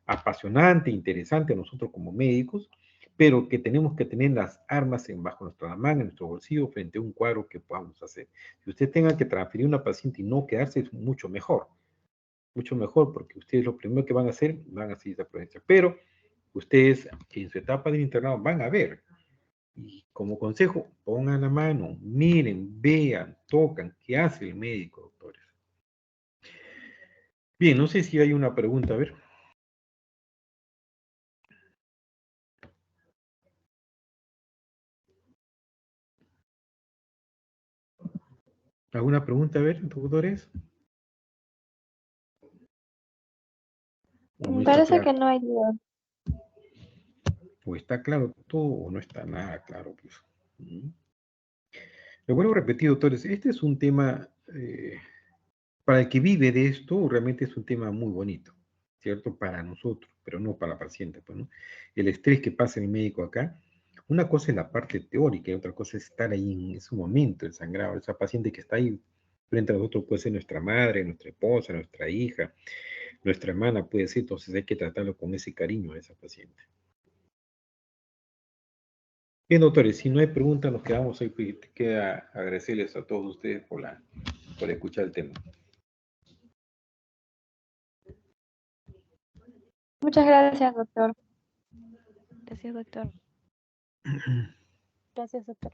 apasionante, interesante a nosotros como médicos, pero que tenemos que tener las armas bajo nuestra manga, en nuestro bolsillo, frente a un cuadro que podamos hacer. Si usted tenga que transferir a una paciente y no quedarse, es mucho mejor, porque ustedes lo primero que van a hacer, van a seguir esa provincia. Pero ustedes en su etapa del internado van a ver. Y como consejo, pongan la mano, miren, vean, tocan, ¿qué hace el médico, doctores? Bien, no sé si hay una pregunta, a ver. ¿Alguna pregunta, a ver, doctores? ¿O no está Parece claro? que no hay duda. O está claro todo o no está nada claro, pues. Lo vuelvo a repetir, doctores, este es un tema, para el que vive de esto, realmente es un tema muy bonito, ¿cierto? Para nosotros, pero no para la paciente, pues, ¿no? El estrés que pasa el médico acá, una cosa es la parte teórica y otra cosa es estar ahí en ese momento, el sangrado, esa paciente que está ahí frente a nosotros puede ser nuestra madre, nuestra esposa, nuestra hija, nuestra hermana puede ser, entonces hay que tratarlo con ese cariño a esa paciente. Bien, doctores, si no hay preguntas, nos quedamos ahí. Queda agradecerles a todos ustedes por escuchar el tema. Muchas gracias, doctor. Gracias, doctor. Gracias, doctor.